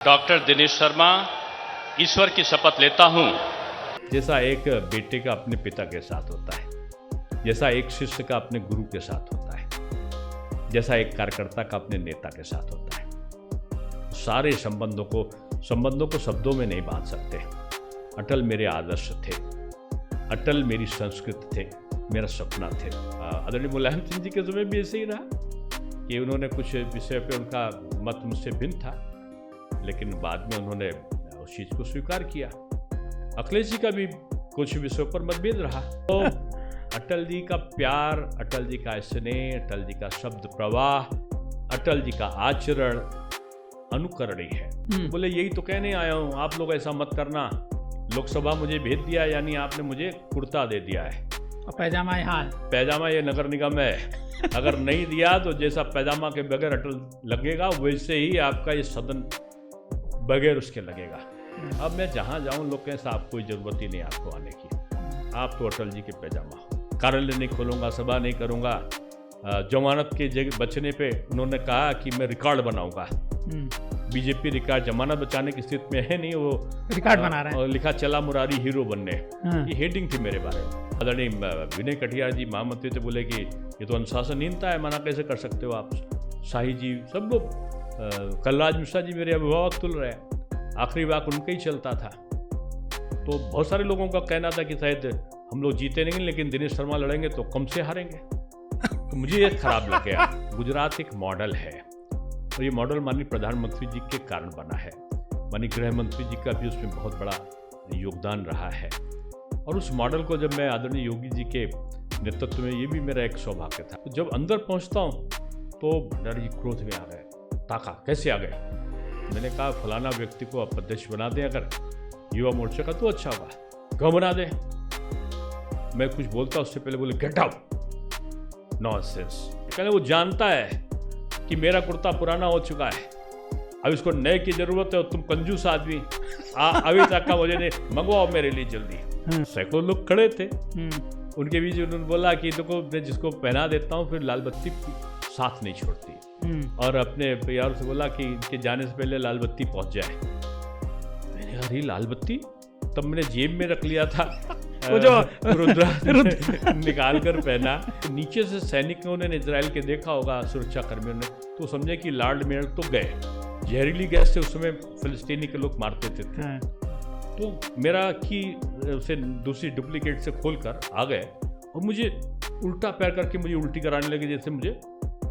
Doctor Dinesh Sharma, ईश्वर की शपथ लेता हूं। जैसा एक बेटे का अपने पिता के साथ होता है, जैसा एक शिष्य का अपने गुरु के साथ होता है, जैसा एक कार्यकर्ता का अपने नेता के साथ होता है, सारे संबंधों को शब्दों में नहीं बांध सकते। अटल मेरे आदर्श थे, अटल मेरी संस्कृति थे, मेरा सपना थे। आदरणीय मुलायम सिंह जी के समय भी ऐसे ही रहा कि उन्होंने कुछ विषय पे उनका मत मुझसे भिन्न था, लेकिन बाद में उन्होंने उस चीज़ को स्वीकार किया। अखिलेश जी का भी कुछ विषयों पर मतभेद रहा। तो अटल जी का प्यार, अटल जी का स्नेह, अटल जी का शब्द प्रवाह, अटल जी का आचरण अनुकरणीय है। बोले यही तो कहने आया हूँ, आप लोग ऐसा मत करना। लोकसभा मुझे भेज दिया, यानी आपने मुझे कुर्ता दे दिया है और पैजामा यहाँ है। पैजामा ये नगर निगम है, अगर नहीं दिया तो जैसा पैजामा के बगैर अटल लगेगा वैसे ही आपका ये सदन बगैर उसके लगेगा। अब मैं जहाँ जाऊँ लोग कहें साहब कोई ज़रूरत ही नहीं आपको आने की, आप तो अटल जी के पैजामा हो। कार्यालय नहीं खोलूँगा, सभा नहीं करूँगा। जमानत के जगह बचने पे उन्होंने कहा कि मैं रिकॉर्ड बनाऊँगा। बीजेपी रिकॉर्ड जमानत बचाने की स्थिति में है नहीं, वो रिकॉर्ड बना रहे हैं। लिखा चला मुरारी हीरो बनने, ये हेडिंग थी मेरे बारे में। आदरणीय विनय कटियार जी महामंत्री थे, बोले कि ये तो अनुशासनहीनता है, मना कैसे कर सकते हो आप। शाही जी, सब लोग, कलराज मिश्रा जी मेरे अभिभावक तुल रहे हैं, आखिरी वाक उनका ही चलता था। तो बहुत सारे लोगों का कहना था कि शायद हम लोग जीते नहीं, लेकिन दिनेश शर्मा लड़ेंगे तो कम से हारेंगे। तो मुझे ये खराब लग गया। गुजरात एक मॉडल है और ये मॉडल माननीय प्रधानमंत्री जी के कारण बना है। माननीय गृह मंत्री जी का भी उसमें बहुत बड़ा योगदान रहा है। और उस मॉडल को जब मैं आदरणीय योगी जी के नेतृत्व में, ये भी मेरा एक सौभाग्य था। तो जब अंदर पहुँचता हूँ तो भंडारी जी क्रोध में आ गए। ताका कैसे आ गए? मैंने कहा फलाना व्यक्ति को आप अध्यक्ष बना दें अगर युवा मोर्चा का तो अच्छा होगा, क्यों बना दें? मैं कुछ बोलता उससे पहले बोले गेट आउट, नॉनसेंस। कहने वो जानता है कि मेरा कुर्ता पुराना हो चुका है, अब इसको नए की जरूरत है और तुम कंजूस आदमी अभी तक का मुझे नहीं, मंगवाओ मेरे लिए जल्दी। सैकड़ों लोग खड़े थे, उनके बीच उन्होंने बोला कि देखो मैं जिसको पहना देता हूँ फिर लाल बत्ती साथ नहीं छोड़ती, और अपने यारों से बोला कि इनके जाने से पहले लाल बत्ती पहुंच जाए। मैंने कहा अरे लाल बत्ती, तब मैंने जेब में रख लिया था वो जो रुद्र निकाल कर पहना। तो नीचे से सैनिकों ने इजराइल के देखा होगा, सुरक्षा कर्मियों ने, तो समझे कि लॉर्ड मेयर तो गए। जहरीली गैस से उस समय फिलिस्तीनी के लोग मारते थे। तो मेरा की उसे दूसरी डुप्लीकेट से खोल कर आ गए और मुझे उल्टा पैर करके मुझे उल्टी कराने लगे, जैसे मुझे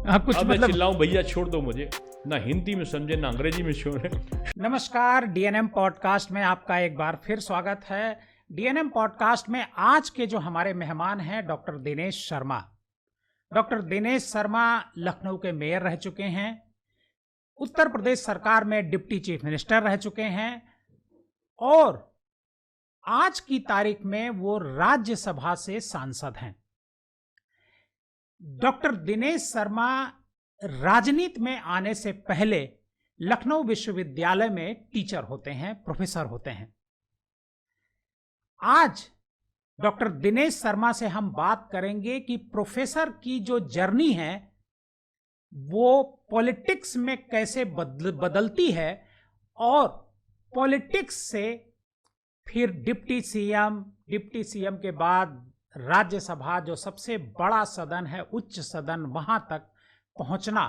आप कुछ मैं चिल्लाऊं भैया छोड़ दो मुझे, ना हिंदी में समझे ना अंग्रेजी में छोड़े। नमस्कार, डीएनएम पॉडकास्ट में आपका एक बार फिर स्वागत है। डीएनएम पॉडकास्ट में आज के जो हमारे मेहमान हैं डॉक्टर दिनेश शर्मा। डॉक्टर दिनेश शर्मा लखनऊ के मेयर रह चुके हैं, उत्तर प्रदेश सरकार में डिप्टी चीफ मिनिस्टर रह चुके हैं और आज की तारीख में वो राज्यसभा से सांसद हैं। डॉक्टर दिनेश शर्मा राजनीति में आने से पहले लखनऊ विश्वविद्यालय में टीचर होते हैं, प्रोफेसर होते हैं। आज डॉक्टर दिनेश शर्मा से हम बात करेंगे कि प्रोफेसर की जो जर्नी है वो पॉलिटिक्स में कैसे बदलती है और पॉलिटिक्स से फिर डिप्टी सीएम के बाद राज्यसभा, जो सबसे बड़ा सदन है, उच्च सदन, वहां तक पहुंचना,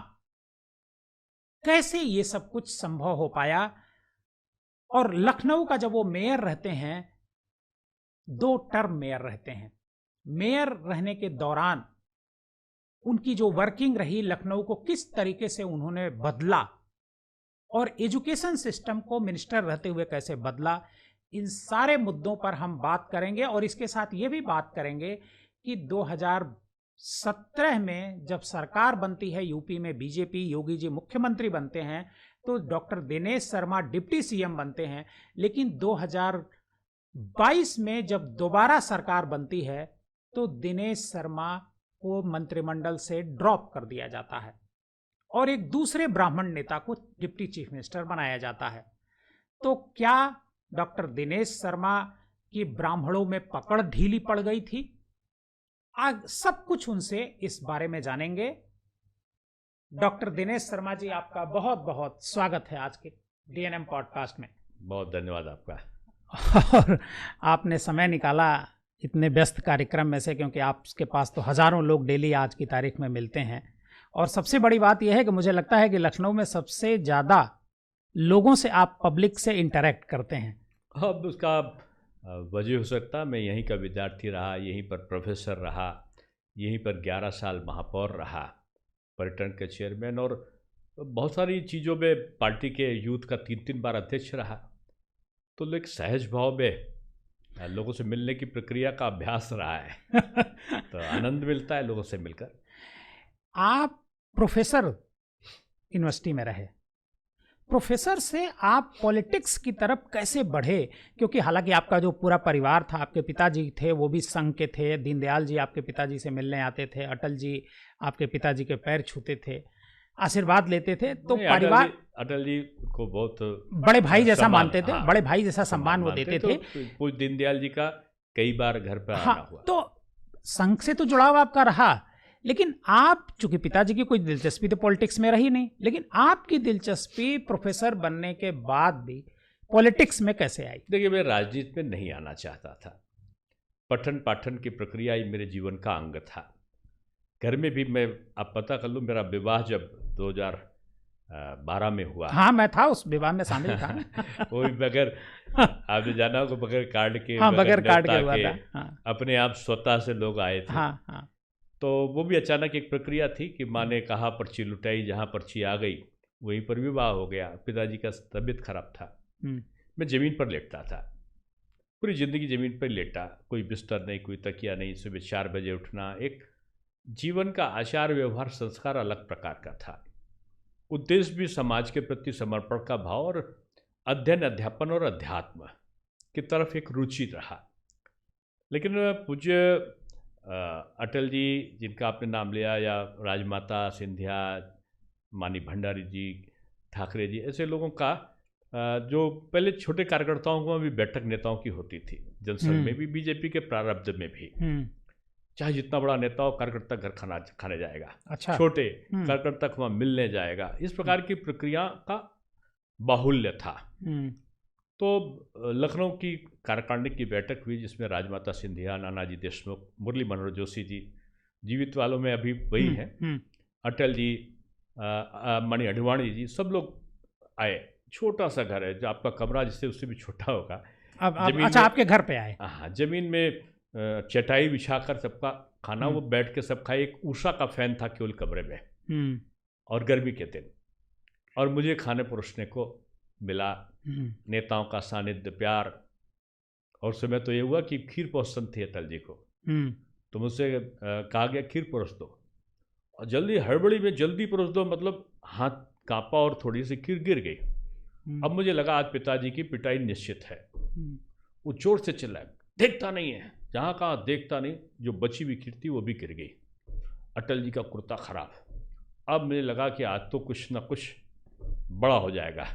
कैसे ये सब कुछ संभव हो पाया। और लखनऊ का जब वो मेयर रहते हैं, 2 टर्म मेयर रहते हैं, मेयर रहने के दौरान उनकी जो वर्किंग रही, लखनऊ को किस तरीके से उन्होंने बदला और एजुकेशन सिस्टम को मिनिस्टर रहते हुए कैसे बदला, इन सारे मुद्दों पर हम बात करेंगे। और इसके साथ ये भी बात करेंगे कि 2017 में जब सरकार बनती है यूपी में, बीजेपी, योगी जी मुख्यमंत्री बनते हैं, तो doctor Dinesh Sharma deputy CM बनते हैं। लेकिन 2022 में जब दोबारा सरकार बनती है तो दिनेश शर्मा को मंत्रिमंडल से ड्रॉप कर दिया जाता है और एक दूसरे ब्राह्मण नेता को डिप्टी चीफ मिनिस्टर बनाया जाता है। तो क्या डॉक्टर दिनेश शर्मा की ब्राह्मणों में पकड़ ढीली पड़ गई थी? आज सब कुछ उनसे इस बारे में जानेंगे। डॉक्टर दिनेश शर्मा जी, आपका बहुत बहुत स्वागत है आज के DNM पॉडकास्ट में। बहुत धन्यवाद आपका। और आपने समय निकाला इतने व्यस्त कार्यक्रम में से, क्योंकि आपके पास तो हज़ारों लोग डेली आज की तारीख में मिलते हैं। और सबसे बड़ी बात यह है कि मुझे लगता है कि लखनऊ में सबसे ज़्यादा लोगों से आप पब्लिक से इंटरेक्ट करते हैं। अब उसका वजह हो सकता, मैं यहीं का विद्यार्थी रहा, यहीं पर प्रोफेसर रहा, यहीं पर 11 साल महापौर रहा, पर्यटन के चेयरमैन, और बहुत सारी चीज़ों में पार्टी के यूथ का 3-3 बार अध्यक्ष रहा। तो एक सहज भाव में लोगों से मिलने की प्रक्रिया का अभ्यास रहा है। तो आनंद मिलता है लोगों से मिलकर। आप प्रोफेसर यूनिवर्सिटी में रहे, प्रोफेसर से आप पॉलिटिक्स की तरफ कैसे बढ़े? क्योंकि हालांकि आपका जो पूरा परिवार था, आपके पिताजी थे वो भी संघ के थे, दीनदयाल जी आपके पिताजी से मिलने आते थे, अटल जी आपके पिताजी के पैर छूते थे, आशीर्वाद लेते थे, तो परिवार अटल जी को बहुत बड़े भाई जैसा मानते थे। हाँ, बड़े भाई जैसा सम्मान वो देते थे। कुछ दीनदयाल जी का कई बार घर पर आना हुआ। तो संघ से तो जुड़ाव आपका रहा, लेकिन आप, चूंकि पिताजी की कोई दिलचस्पी तो पॉलिटिक्स में रही नहीं, लेकिन आपकी दिलचस्पी प्रोफेसर बनने के बाद भी पॉलिटिक्स में कैसे आई? देखिए, मैं राजनीति में नहीं आना चाहता था। पठन पाठन की प्रक्रिया ही मेरे जीवन का अंग था। घर में भी मैं, आप पता कर लूँ, मेरा विवाह जब 2012 में हुआ। हाँ, मैं था उस विवाह में शामिल था। वो भी बगैर, आपने जाना होगा, बगैर कार्ड के, हाँ, बगैर कार्ड के हुआ था। हाँ। अपने आप स्वतः से लोग आए थे। हाँ, हाँ। तो वो भी अचानक एक प्रक्रिया थी कि माँ ने कहा, पर्ची लुटाई, जहाँ पर्ची आ गई वहीं पर विवाह हो गया। पिताजी का तबीयत खराब था, मैं ज़मीन पर लेटता था, पूरी ज़िंदगी ज़मीन पर लेटा, कोई बिस्तर नहीं, कोई तकिया नहीं, सुबह 4 बजे उठना। एक जीवन का आचार व्यवहार संस्कार अलग प्रकार का था। उद्देश्य भी समाज के प्रति समर्पण का भाव और अध्ययन, अध्यापन और अध्यात्म की तरफ एक रुचि रहा। लेकिन पूज्य अटल जी, जिनका आपने नाम लिया, या राजमाता सिंधिया, मानी भंडारी जी, ठाकरे जी, ऐसे लोगों का जो पहले छोटे कार्यकर्ताओं को भी बैठक नेताओं की होती थी, जनसंघ में भी, बीजेपी के प्रारब्ध में भी। चाहे जितना बड़ा नेता हो, कार्यकर्ता घर खाने जाएगा। अच्छा। छोटे कार्यकर्ता वहाँ मिलने जाएगा। इस प्रकार की प्रक्रिया का बाहुल्य था। तो लखनऊ की कार्यकारिणी की बैठक हुई, जिसमें राजमाता सिंधिया, नानाजी देशमुख, मुरली मनोहर जोशी जी, जीवित वालों में अभी वही हैं, अटल जी, मणि अडवाणी जी, सब लोग आए। छोटा सा घर है, जो आपका कमरा जिससे उससे भी छोटा होगा। अच्छा, आपके घर पे आए? हाँ, जमीन में चटाई बिछाकर सबका खाना, वो बैठ के सब खाए। एक उषा का फैन था केवल कमरे में, और गर्मी के दिन, और मुझे खाने परोसने को मिला। नेताओं का सानिध्य, प्यार। और समय तो ये हुआ कि खीर पसंद थी अटल जी को, तो मुझसे कहा गया खीर परोस दो, और जल्दी, हड़बड़ी में जल्दी परोस दो, मतलब हाथ कांपा और थोड़ी सी खीर गिर गई। अब मुझे लगा आज पिताजी की पिटाई निश्चित है। वो जोर से चिल्लाया, देखता नहीं है, जहाँ कहाँ देखता नहीं, जो बची हुई खीर थी वो भी गिर गई। अटल जी का कुर्ता खराब। अब मुझे लगा कि आज तो कुछ ना कुछ बड़ा हो जाएगा।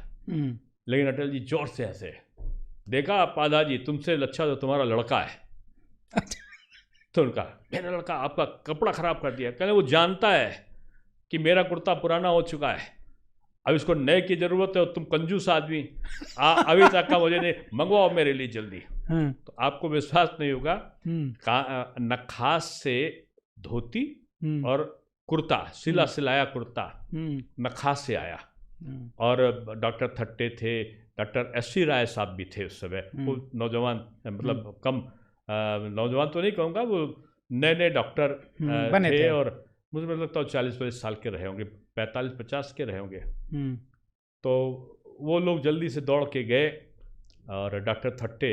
लेकिन अटल जी जोर से हंसे, देखा पादाजी, तुमसे अच्छा तो तुम्हारा लड़का है। तो उनका, मेरा लड़का आपका कपड़ा खराब कर दिया। कहने वो जानता है कि मेरा कुर्ता पुराना हो चुका है, अब इसको नए की जरूरत है, और तुम कंजूस आदमी, अभी तक का मुझे नहीं, मंगवाओ मेरे लिए जल्दी। तो आपको विश्वास नहीं होगा, नखास से धोती और कुर्ता, सिला सिलाया कुर्ता नखास से आया। और डॉक्टर थट्टे थे, डॉक्टर एस.सी. राय साहब भी थे उस समय। वो नौजवान, मतलब कम नौजवान तो नहीं कहूँगा, वो नए नए डॉक्टर थे, और मुझे लगता है 40-50 साल के रहे होंगे, 45-50 के रहे होंगे। तो वो लोग जल्दी से दौड़ के गए, और डॉक्टर थट्टे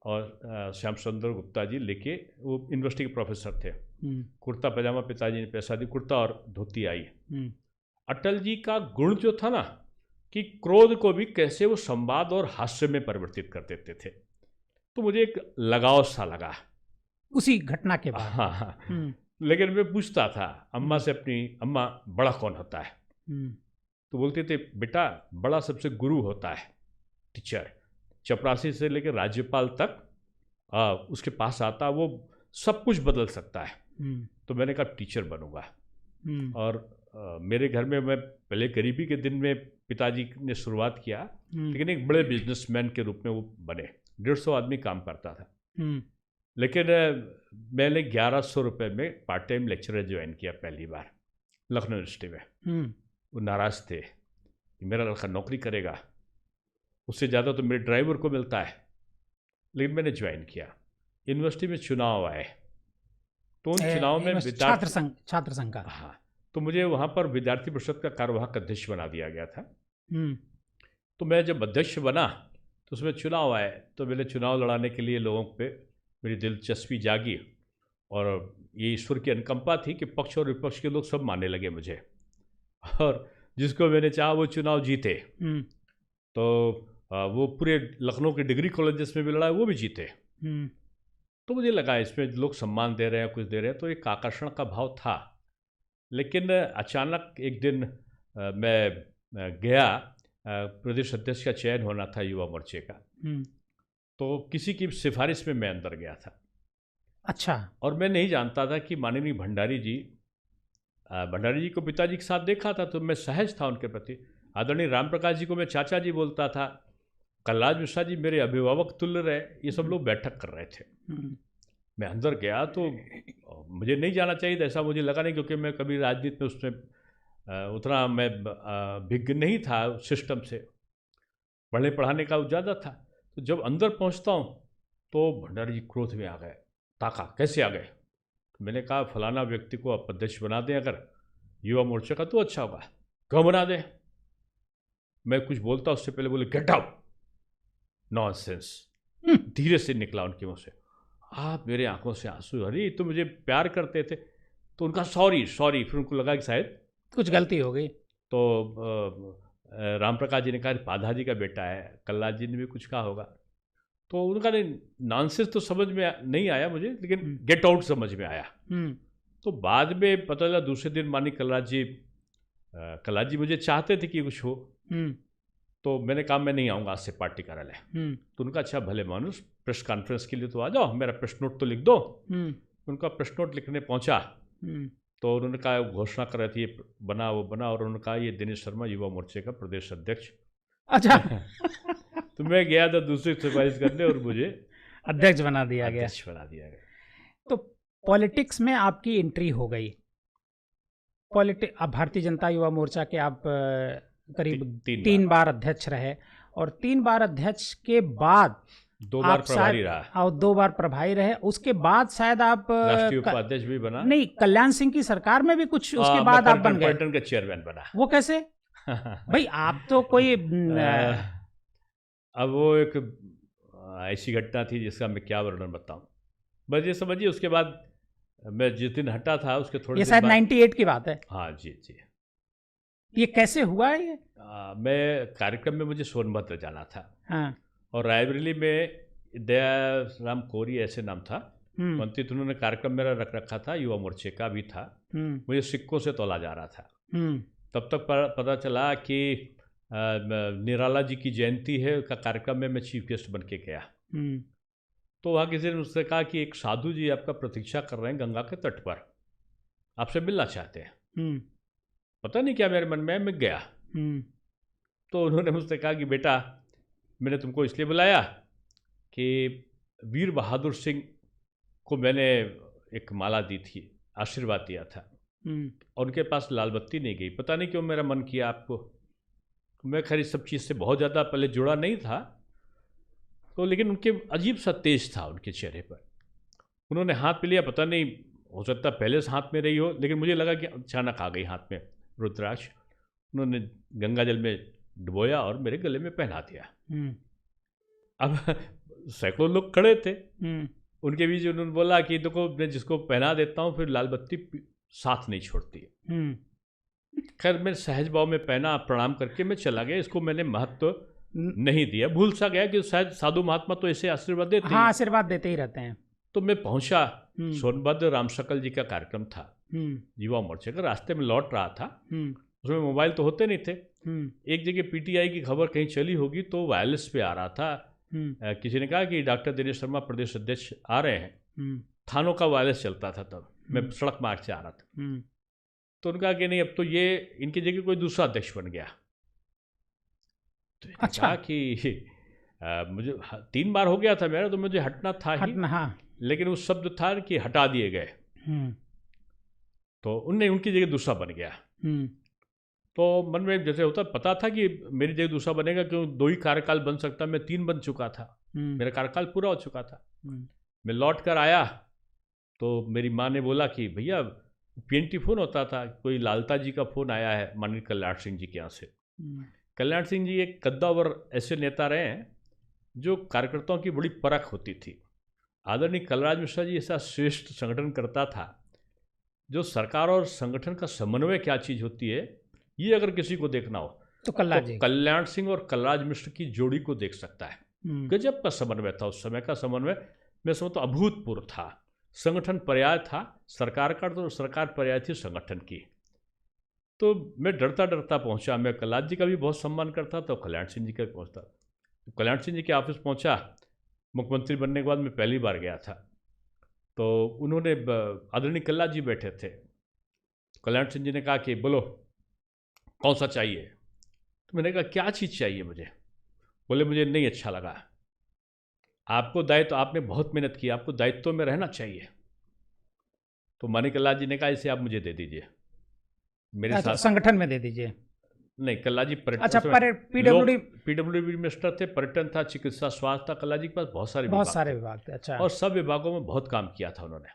और श्याम सुंदर गुप्ता जी लेके, वो यूनिवर्सिटी के प्रोफेसर थे, कुर्ता पैजामा पिताजी ने पैसा दी, कुर्ता और धोती आई। अटल जी का गुण जो था ना, कि क्रोध को भी कैसे वो संवाद और हास्य में परिवर्तित कर देते थे, तो मुझे एक लगाव सा लगा उसी घटना के बाद। हाँ। लेकिन मैं पूछता था अम्मा से, अपनी अम्मा, बड़ा कौन होता है? तो बोलते थे, बेटा बड़ा सबसे गुरु होता है, टीचर। चपरासी से लेकर राज्यपाल तक उसके पास आता, वो सब कुछ बदल सकता है। तो मैंने कहा टीचर बनूंगा। और मेरे घर में, मैं पहले गरीबी के दिन में पिताजी ने शुरुआत किया, लेकिन एक बड़े बिजनेसमैन के रूप में वो बने। 150 आदमी काम करता था। लेकिन मैंने 1100 रुपये में पार्ट टाइम लेक्चरर ज्वाइन किया पहली बार लखनऊ यूनिवर्सिटी में। वो नाराज़ थे कि मेरा लड़का नौकरी करेगा, उससे ज़्यादा तो मेरे ड्राइवर को मिलता है। लेकिन मैंने ज्वाइन किया। यूनिवर्सिटी में चुनाव आए तो उन चुनाव में छात्र संघ का, हाँ, तो मुझे वहाँ पर विद्यार्थी परिषद का कार्यवाहक अध्यक्ष बना दिया गया था। तो मैं जब अध्यक्ष बना तो उसमें चुनाव आए तो मैंने चुनाव लड़ाने के लिए लोगों पे मेरी दिलचस्पी जागी और ये ईश्वर की अनुकंपा थी कि पक्ष और विपक्ष के लोग सब मानने लगे मुझे, और जिसको मैंने चाहा वो चुनाव जीते। तो वो पूरे लखनऊ के डिग्री कॉलेजेस में भी लड़ा, वो भी जीते। तो मुझे लगा इसमें लोग सम्मान दे रहे हैं, कुछ दे रहे हैं, तो एक आकर्षण का भाव था। लेकिन अचानक एक दिन मैं गया, प्रदेश अध्यक्ष का चयन होना था युवा मोर्चे का, तो किसी की सिफारिश में मैं अंदर गया था। अच्छा। और मैं नहीं जानता था कि माननीय भंडारी जी को पिताजी के साथ देखा था, तो मैं सहज था उनके प्रति। आदरणीय राम प्रकाश जी को मैं चाचा जी बोलता था। कल्लाज मिश्रा जी मेरे अभिभावक तुल्य रहे। ये सब लोग बैठक कर रहे थे। मैं अंदर गया तो मुझे नहीं जाना चाहिए था, ऐसा मुझे लगा नहीं, क्योंकि मैं कभी राजनीति में उसमें उतना मैं विज्ञ नहीं था सिस्टम से, पढ़ने पढ़ाने का ज़्यादा था। तो जब अंदर पहुंचता हूं तो भंडारी जी क्रोध में आ गए। ताका कैसे आ गए? तो मैंने कहा फलाना व्यक्ति को आप अध्यक्ष बना दें अगर युवा मोर्चा का तो अच्छा होगा। क्यों बना दें? मैं कुछ बोलता उससे पहले बोले गेट आउट। नॉनसेंस। धीरे से निकला उनके मुंह से। आप, मेरे आंखों से आंसू। अरे तो मुझे प्यार करते थे। तो उनका सॉरी। फिर उनको लगा कि शायद कुछ गलती हो गई। तो राम प्रकाश जी ने कहा पाधा जी का बेटा है, कल्लाज जी ने भी कुछ कहा होगा। तो उनका नॉनसेंस तो समझ में नहीं आया मुझे, लेकिन गेट आउट समझ में आया। तो बाद में पता चला दूसरे दिन मानी कल्लाज जी मुझे चाहते थे कि कुछ हो। तो मैंने कहा मैं नहीं आऊँगा आज से पार्टी कार्यालय। तो उनका अच्छा भले मानुस, प्रेस कॉन्फ्रेंस के लिए तो आ जाओ, मेरा प्रेस नोट तो लिख दो। उनका प्रेस नोट लिखने पहुँचा तो उन्होंने कहा घोषणा कर रहे थे ये बना वो बना, और उन्होंने कहा ये दिनेश शर्मा युवा मोर्चे का प्रदेश अध्यक्ष। अच्छा। तो मैं गया था दूसरी सिफारिश करने और मुझे अध्यक्ष बना दिया गया। तो पॉलिटिक्स में आपकी एंट्री हो गई। अब भारतीय जनता युवा मोर्चा के आप करीब तीन बार अध्यक्ष रहे, और 3 बार अध्यक्ष के बाद 2 बार प्रभारी रहा, और 2 बार प्रभारी रहे। उसके बाद शायद आप राष्ट्रीय उपाध्यक्ष भी बना। नहीं, कल्याण सिंह की सरकार में भी कुछ उसके बाद आप बन गए। पर्यटन का चेयरमैन बना। वो कैसे? भाई आप तो कोई अब वो एक ऐसी घटना थी जिसका मैं क्या वर्णन बताऊं। बस ये समझिए उसके बाद मैं जिस दिन हटा था उसके थोड़े ये शायद 98 की बात है। हाँ जी। ये कैसे हुआ है ये? मैं कार्यक्रम में मुझे सोनभद्र जाना था। हाँ। और रायबरेली में दयाराम कोरी ऐसे नाम था मंत्री, तो उन्होंने कार्यक्रम मेरा रख रखा था, युवा मोर्चे का भी था। मुझे सिक्कों से तोला जा रहा था। तब तक पता चला कि निराला जी की जयंती है, का कार्यक्रम में मैं चीफ गेस्ट बन के गया। तो वहाँ किसी ने मुझसे कहा कि एक साधु जी आपका प्रतीक्षा कर रहे हैं गंगा के तट पर, आपसे मिलना चाहते हैं। पता नहीं क्या मेरे मन में मैं गया। तो उन्होंने मुझसे कहा कि बेटा मैंने तुमको इसलिए बुलाया कि वीर बहादुर सिंह को मैंने एक माला दी थी, आशीर्वाद दिया था, और उनके पास लाल बत्ती नहीं गई। पता नहीं क्यों मेरा मन किया आपको। मैं खैर इस सब चीज़ से बहुत ज़्यादा पहले जुड़ा नहीं था, तो लेकिन उनके अजीब सा तेज था उनके चेहरे पर। उन्होंने हाथ पे लिया, पता नहीं हो सकता पहले से हाथ में रही हो, लेकिन मुझे लगा कि अचानक आ गई हाथ में रुद्राक्ष। उन्होंने गंगा जल में डुबोया और मेरे गले में पहना दिया। अब सैकड़ों लोग खड़े थे, उनके बीच उन्होंने बोला कि देखो मैं जिसको पहना देता हूँ फिर लाल बत्ती साथ नहीं छोड़ती। खैर मैं सहज भाव में पहना, प्रणाम करके मैं चला गया। इसको मैंने महत्व नहीं दिया, भूल सा गया कि शायद साधु महात्मा तो ऐसे आशीर्वाद देते हैं। हाँ, आशीर्वाद देते ही रहते हैं। तो मैं पहुंचा, सोनभद्र राम शकल जी का कार्यक्रम था युवा मोर्चे का। रास्ते में लौट रहा था, उसमें मोबाइल तो होते नहीं थे। एक जगह पीटीआई की खबर कहीं चली होगी तो वायरलेस पे आ रहा था। किसी ने कहा कि डॉक्टर दिनेश शर्मा प्रदेश अध्यक्ष आ रहे हैं। थानों का वायरलेस चलता था तब, मैं सड़क मार्ग से आ रहा था। तो उनका कि नहीं अब तो ये इनकी जगह कोई दूसरा अध्यक्ष बन गया। तो मैंने अच्छा। कहा कि मुझे 3 बार हो गया था मेरा, तो मुझे हटना था ही, हटना, हाँ। लेकिन उस शब्द था कि हटा दिए गए, तो उनकी जगह दूसरा बन गया। तो मन में जैसे होता, पता था कि मेरी जगह दूसरा बनेगा, क्यों 2 ही कार्यकाल बन सकता, मैं 3 बन चुका था, मेरा कार्यकाल पूरा हो चुका था। मैं लौट कर आया तो मेरी माँ ने बोला कि भैया PNT फ़ोन होता था, कोई लालता जी का फ़ोन आया है माननीय कल्याण सिंह जी के यहाँ से। कल्याण सिंह जी एक कद्दावर ऐसे नेता रहे हैं जो कार्यकर्ताओं की बड़ी परख होती थी। आदरणीय कलराज मिश्रा जी ऐसा श्रेष्ठ संगठन करता था, जो सरकार और संगठन का समन्वय क्या चीज़ होती है, ये अगर किसी को देखना हो तो तो कल्याण सिंह और कलराज मिश्र की जोड़ी को देख सकता है। गजब का समन्वय था, उस समय का समन्वय मैं समझता हूँ अभूतपूर्व था। संगठन पर्याय था सरकार का, तो सरकार पर्याय थी संगठन की। तो मैं डरता डरता पहुंचा, मैं कलराज जी का भी बहुत सम्मान करता था, कल्याण सिंह जी का पहुंचता। कल्याण सिंह जी के ऑफिस पहुंचा, मुख्यमंत्री बनने के बाद मैं पहली बार गया था, तो उन्होंने आदरणीय कल्ला जी बैठे थे, कल्याण सिंह जी ने कहा कि बोलो कौन सा चाहिए। तो मैंने कहा क्या चीज़ चाहिए मुझे। बोले मुझे नहीं अच्छा लगा, आपको दायित्व, आपने बहुत मेहनत की, आपको दायित्व में रहना चाहिए। तो मानिकल्ला जी ने कहा इसे आप मुझे दे दीजिए, मेरे साथ संगठन में दे दीजिए। नहीं, कल्ला जी पर्यटन, अच्छा, PWD मिनिस्टर थे, पर्यटन था, चिकित्सा, स्वास्थ्य था, कल्ला जी के पास बहुत सारे विभाग थे। अच्छा। और सब विभागों में बहुत काम किया था उन्होंने।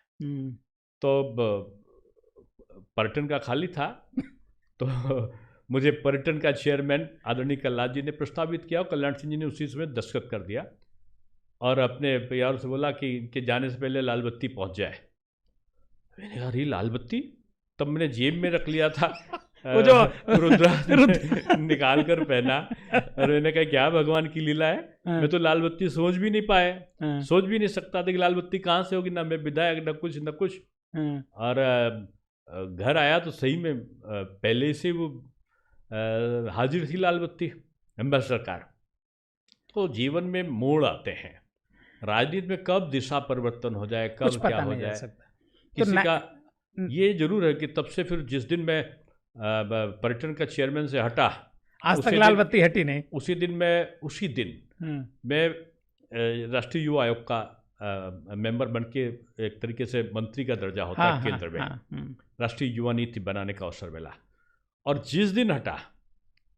तो पर्यटन का खाली था तो मुझे पर्यटन का चेयरमैन आदरणीय कल्ला जी ने प्रस्तावित किया, और कल्याण सिंह जी ने उसी समय दस्तखत कर दिया और अपने PR से बोला कि इनके जाने से पहले लाल बत्ती पहुंच जाए। मैंने कहा अरे लाल बत्ती, तब मैंने जेब में रख लिया था वो जो रुद्राक्ष निकाल कर पहना, और मैंने कहा क्या भगवान की लीला है, मैं तो लाल बत्ती सोच भी नहीं पाए, सोच भी नहीं सकता था कि लाल बत्ती कहाँ से होगी, ना मैं विधायक न कुछ। और घर आया तो सही में पहले से वो हाजिर थी लाल बत्ती, एम्बेसडर कार। तो जीवन में मोड़ आते हैं, राजनीति में कब दिशा परिवर्तन हो जाए, कब क्या हो जाए किसी का। ये जरूर है कि तब से फिर जिस दिन मैं पर्यटन का चेयरमैन से हटा, आज तक लाल बत्ती हटी नहीं। उसी दिन मैं राष्ट्रीय युवा आयोग का मेंबर बन के, एक तरीके से मंत्री का दर्जा होता है केंद्र में, राष्ट्रीय युवा नीति बनाने का अवसर मिला। और जिस दिन हटा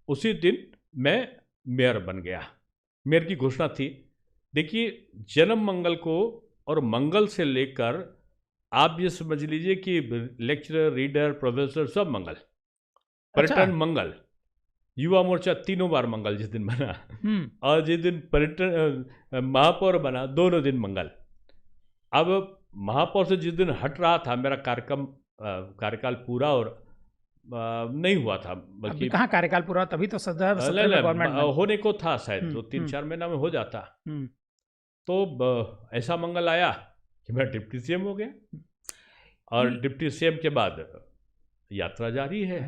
उसी दिन मैं मेयर बन गया। मेयर की घोषणा थी, देखिए जन्म मंगल को और मंगल से लेकर आप ये समझ लीजिए कि लेक्चरर, रीडर, प्रोफेसर सब मंगल, पर्यटन मंगल, युवा मोर्चा तीनों बार मंगल जिस दिन बना, और जिस दिन पर्यटन महापौर बना दोनों दिन मंगल। अब महापौर से जिस दिन हट रहा था मेरा कार्यकाल पूरा और नहीं हुआ था, बल्कि कहाँ कार्यकाल पूरा, तभी तो सदैव गवर्नमेंट होने को था शायद, तो 3-4 महीना में हो जाता। तो ऐसा मंगल आया कि मैं डिप्टी CM हो गया, और डिप्टी CM के बाद यात्रा जारी है।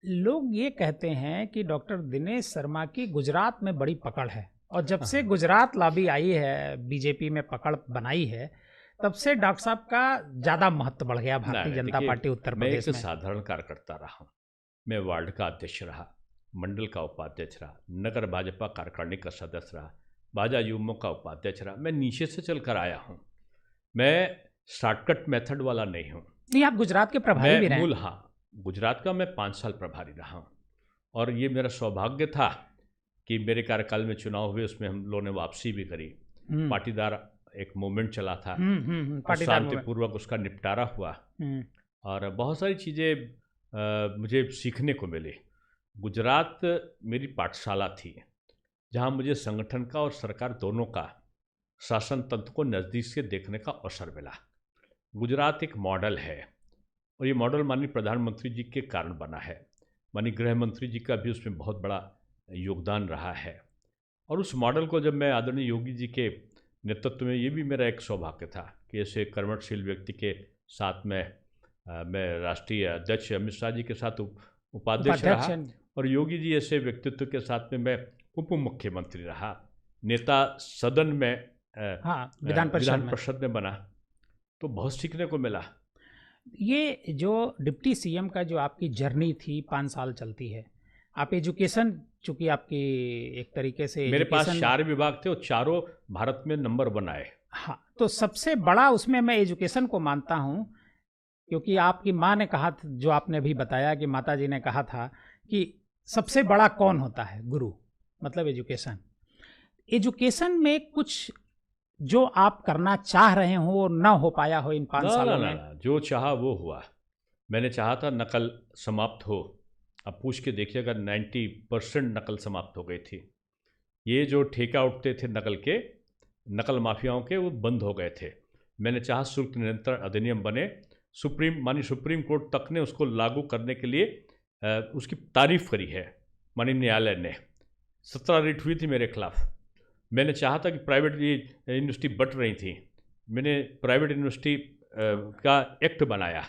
लोग ये कहते हैं कि डॉक्टर दिनेश शर्मा की गुजरात में बड़ी पकड़ है, और जब से गुजरात लॉबी आई है, बीजेपी में पकड़ बनाई है, तब से डॉक्टर साहब का ज़्यादा महत्व बढ़ गया भारतीय जनता पार्टी उत्तर प्रदेश में। मैं एक साधारण कार्यकर्ता रहा हूँ, मैं वार्ड का अध्यक्ष रहा, मंडल का उपाध्यक्ष रहा, नगर भाजपा कार्यकारिणी का सदस्य रहा, भाजपा युवमों का उपाध्यक्ष रहा। मैं नीचे से चलकर आया हूँ, मैं शॉर्टकट मेथड वाला नहीं हूँ। नहीं, आप गुजरात के प्रभारी भी रहे। हाँ, गुजरात का मैं 5 साल प्रभारी रहा हूँ, और ये मेरा सौभाग्य था कि मेरे कार्यकाल में चुनाव हुए, उसमें हम लोगों ने वापसी भी करी। पाटीदार एक मूवमेंट चला था, शांतिपूर्वक उसका निपटारा हुआ, और बहुत सारी चीज़ें मुझे सीखने को मिली। गुजरात मेरी पाठशाला थी, जहाँ मुझे संगठन का और सरकार दोनों का शासन तंत्र को नज़दीक से देखने का अवसर मिला। गुजरात एक मॉडल है, और ये मॉडल माननीय प्रधानमंत्री जी के कारण बना है। माननीय गृह मंत्री जी का भी उसमें बहुत बड़ा योगदान रहा है। और उस मॉडल को जब मैं आदरणीय योगी जी के नेतृत्व में, ये भी मेरा एक सौभाग्य था कि ऐसे कर्मठशील व्यक्ति के साथ में मैं राष्ट्रीय अध्यक्ष अमित शाह जी के साथ उपाध्यक्ष रहा, और योगी जी ऐसे व्यक्तित्व के साथ में मैं उप मुख्यमंत्री रहा, नेता सदन में, विधान परिषद में बना। तो बहुत सीखने को मिला। ये जो डिप्टी CM का जो आपकी जर्नी थी 5 साल चलती है, आप एजुकेशन चूंकि आपकी एक तरीके से मेरे पास education- 4 विभाग थे और चारों भारत में नंबर 1 आए। हाँ, तो सबसे बड़ा उसमें मैं एजुकेशन को मानता हूँ, क्योंकि आपकी माँ ने कहा जो आपने अभी बताया कि माता जी ने कहा था कि सबसे बड़ा कौन होता है, गुरु, मतलब एजुकेशन। एजुकेशन में कुछ जो आप करना चाह रहे हो वो ना हो पाया हो इन 5 सालों में? ना, जो चाहा वो हुआ। मैंने चाहा था नकल समाप्त हो। अब पूछ के देखिएगा 90% नकल समाप्त हो गई थी। ये जो ठेका उठते थे नकल के, नकल माफियाओं के, वो बंद हो गए थे। मैंने चाहा शुल्क नियंत्रण अधिनियम बने। सुप्रीम कोर्ट तक ने उसको लागू करने के लिए उसकी तारीफ करी है माननीय न्यायालय ने। 17 रिट हुई थी मेरे खिलाफ। मैंने चाहा था कि प्राइवेट यूनिवर्सिटी बट रही थी, मैंने प्राइवेट यूनिवर्सिटी का एक्ट बनाया,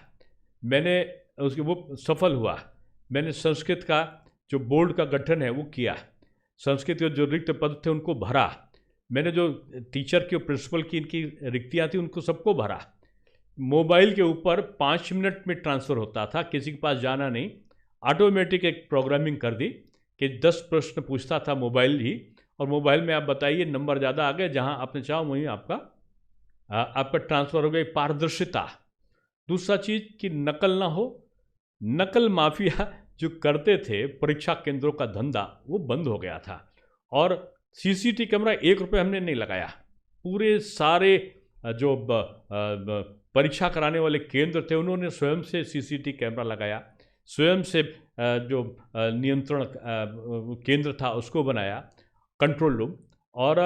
मैंने उसके वो सफल हुआ। मैंने संस्कृत का जो बोर्ड का गठन है वो किया, संस्कृत के जो रिक्त पद थे उनको भरा, मैंने जो टीचर की और प्रिंसिपल की इनकी रिक्तियाँ थी उनको सबको भरा। मोबाइल के ऊपर 5 मिनट में ट्रांसफ़र होता था, किसी के पास जाना नहीं, ऑटोमेटिक एक प्रोग्रामिंग कर दी कि 10 प्रश्न पूछता था मोबाइल ही, और मोबाइल में आप बताइए नंबर ज़्यादा आ गए, जहाँ आपने चाहा वहीं आपका ट्रांसफ़र हो गई। पारदर्शिता। दूसरा चीज़ कि नकल ना हो। नकल माफिया जो करते थे परीक्षा केंद्रों का धंधा, वो बंद हो गया था। और सीसीटीवी कैमरा 1 रुपये हमने नहीं लगाया। पूरे सारे जो परीक्षा कराने वाले केंद्र थे उन्होंने स्वयं से सीसीटीवी कैमरा लगाया, स्वयं से जो नियंत्रण केंद्र था उसको बनाया, कंट्रोल रूम। और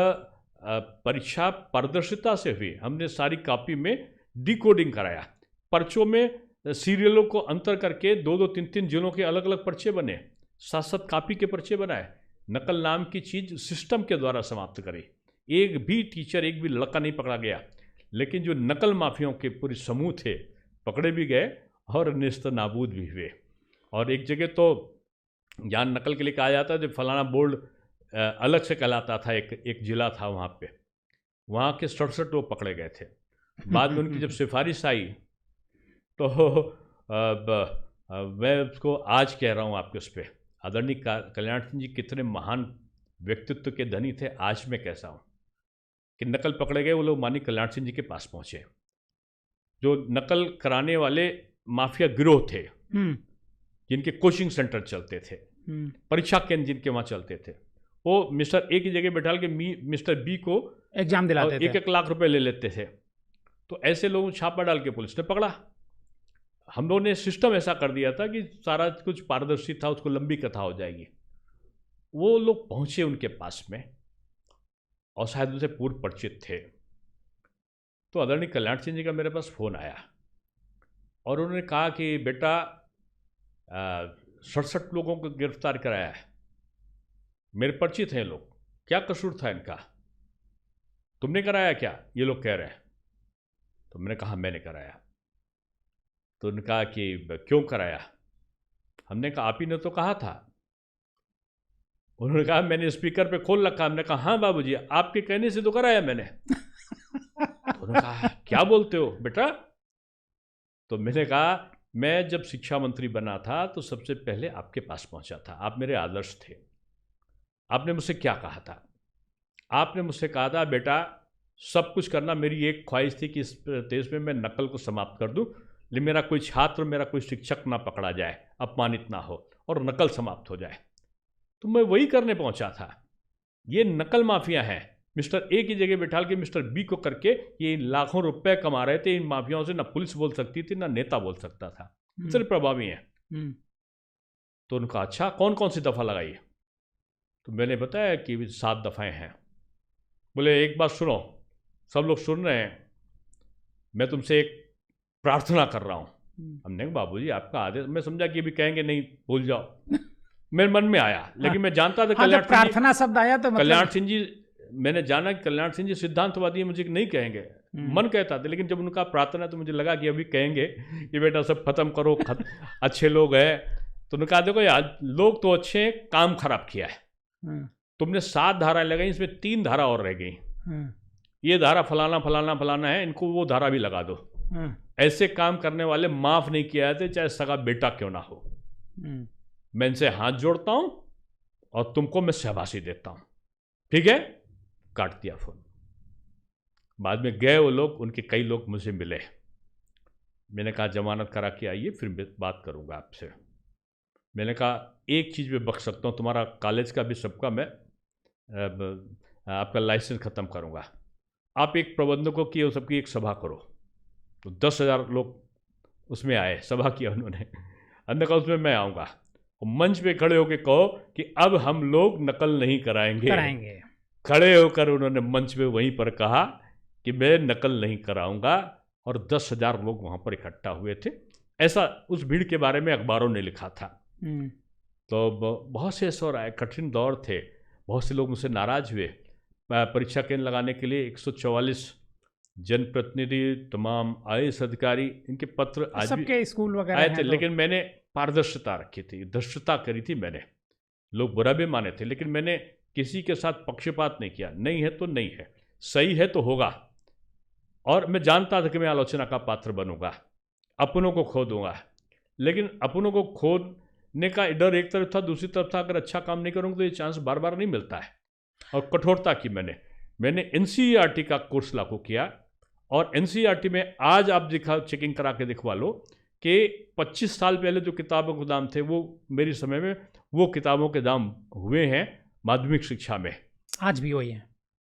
परीक्षा पारदर्शिता से हुई। हमने सारी कॉपी में डिकोडिंग कराया, पर्चों में सीरियलों को अंतर करके 2-2, 3-3 जिलों के अलग अलग पर्चे बने, 7-7 कॉपी के पर्चे बनाए। नकल नाम की चीज़ सिस्टम के द्वारा समाप्त करी। एक भी टीचर, एक भी लड़का नहीं पकड़ा गया। लेकिन जो नकल माफियाओं के पूरे समूह थे पकड़े भी गए और नेस्त नाबूद भी हुए। और एक जगह तो यहाँ नकल के लिए कहा जाता है जो फलाना बोर्ड अलग से कहलाता था, एक जिला था वहाँ पे, वहाँ के 67 लोग पकड़े गए थे। बाद में उनकी जब सिफारिश आई तो मैं उसको आज कह रहा हूँ आपके उस पर, आदरणीय कल्याण सिंह जी कितने महान व्यक्तित्व के धनी थे, आज मैं कैसा हूँ कि नकल पकड़े गए वो लोग माननीय कल्याण सिंह जी के पास पहुँचे। जो नकल कराने वाले माफिया गिरोह थे, जिनके कोचिंग सेंटर चलते थे, परीक्षा केंद्र जिनके वहाँ चलते थे, वो मिस्टर ए की जगह बैठा के मिस्टर बी को एग्जाम दिलाते थे, 1-1 लाख रुपए ले लेते थे। तो ऐसे लोगों को छापा डाल के पुलिस ने पकड़ा। हम लोगों ने सिस्टम ऐसा कर दिया था कि सारा कुछ पारदर्शी था, उसको लंबी कथा हो जाएगी। वो लोग पहुंचे उनके पास में और शायद उनसे पूर्व परिचित थे। तो आदरणीय कल्याण सिंह जी का मेरे पास फ़ोन आया और उन्होंने कहा कि बेटा 67 लोगों को गिरफ्तार कराया है, मेरे परिचित हैं लोग, क्या कसूर था इनका, तुमने कराया क्या, ये लोग कह रहे हैं। तो मैंने कहा मैंने कराया। तो उन्होंने कहा कि क्यों कराया। हमने कहा आप ही ने तो कहा था। उन्होंने कहा मैंने स्पीकर पे खोल रखा। हमने कहा हाँ बाबूजी, आपके कहने से तो कराया मैंने। तो उन्होंने कहा क्या बोलते हो बेटा। तो मैंने कहा मैं जब शिक्षा मंत्री बना था तो सबसे पहले आपके पास पहुंचा था, आप मेरे आदर्श थे। आपने मुझसे क्या कहा था, आपने मुझसे कहा था बेटा सब कुछ करना, मेरी एक ख्वाहिश थी कि इस देश में मैं नकल को समाप्त कर दूं, लेकिन मेरा कोई छात्र, मेरा कोई शिक्षक ना पकड़ा जाए, अपमानित ना हो और नकल समाप्त हो जाए। तो मैं वही करने पहुंचा था। ये नकल माफिया हैं, मिस्टर ए की जगह बैठा के मिस्टर बी को करके ये लाखों रुपए कमा रहे थे। इन माफियाओं से ना पुलिस बोल सकती थी ना नेता बोल सकता था, सिर्फ प्रभावी हैं। तो उनका अच्छा कौन कौन सी दफ़ा लगाई। तो मैंने बताया कि 7 दफ़ाएं हैं। बोले एक बात सुनो, सब लोग सुन रहे हैं, मैं तुमसे एक प्रार्थना कर रहा हूँ। हमने कहा बाबूजी आपका आदेश। मैं समझा कि अभी कहेंगे नहीं भूल जाओ, मेरे मन में आया, लेकिन मैं जानता था कल्याण प्रार्थना शब्द आया तो कल्याण सिंह जी, मैंने जाना कि कल्याण सिंह जी सिद्धांतवादी मुझे नहीं कहेंगे, मन कहता था, लेकिन जब उनका प्रार्थना तो मुझे लगा कि अभी कहेंगे कि बेटा सब खत्म करो, अच्छे लोग हैं। तो उन्होंने कहा देखो यार लोग तो अच्छे हैं, काम खराब किया है, तुमने 7 धाराएं लगाई, इसमें 3 धारा और रह गई, ये धारा फलाना फलाना फलाना है, इनको वो धारा भी लगा दो। ऐसे काम करने वाले माफ नहीं किया जाते, चाहे सगा बेटा क्यों ना हो। मैं इनसे हाथ जोड़ता हूं और तुमको मैं शाबाशी देता हूँ, ठीक है। काट दिया फोन। बाद में गए वो लोग, उनके कई लोग मुझे मिले। मैंने कहा जमानत करा के आइए, फिर बात करूँगा आपसे। मैंने कहा एक चीज़ में बख्श सकता हूँ, तुम्हारा कॉलेज का भी सबका मैं आपका लाइसेंस ख़त्म करूँगा। आप एक प्रबंधकों की सबकी एक सभा करो। तो 10,000 लोग उसमें आए, सभा किया उन्होंने। हमने कहा उसमें मैं आऊँगा। मंच पे खड़े होकर कहो कि अब हम लोग नकल नहीं कराएंगे। खड़े होकर उन्होंने मंच पे वहीं पर कहा कि मैं नकल नहीं कराऊंगा, और 10,000 लोग वहाँ पर इकट्ठा हुए थे। ऐसा उस भीड़ के बारे में अखबारों ने लिखा था। तो बहुत से ऐसे और आए, कठिन दौर थे। बहुत से लोग मुझसे नाराज हुए। परीक्षा केंद्र लगाने के लिए 144 जनप्रतिनिधि, तमाम IAS अधिकारी, इनके पत्र आज सबके स्कूल वगैरह आए थे। लेकिन मैंने पारदर्शिता रखी थी, धृष्टता करी थी मैंने। लोग बुरा भी माने थे, लेकिन मैंने किसी के साथ पक्षपात नहीं किया। नहीं है तो नहीं है, सही है तो होगा। और मैं जानता था कि मैं आलोचना का पात्र बनूंगा, अपनों को खो दूंगा। लेकिन अपनों को खोने का डर एक तरफ था, दूसरी तरफ था अगर अच्छा काम नहीं करूँगा तो ये चांस बार बार नहीं मिलता है। और कठोरता की मैंने NCERT का कोर्स लागू किया। और NCERT में आज आप चेकिंग करा के दिखवा लो कि 25 साल पहले जो किताबों के दाम थे वो मेरे समय में वो किताबों के दाम हुए हैं माध्यमिक शिक्षा में, आज भी वही है।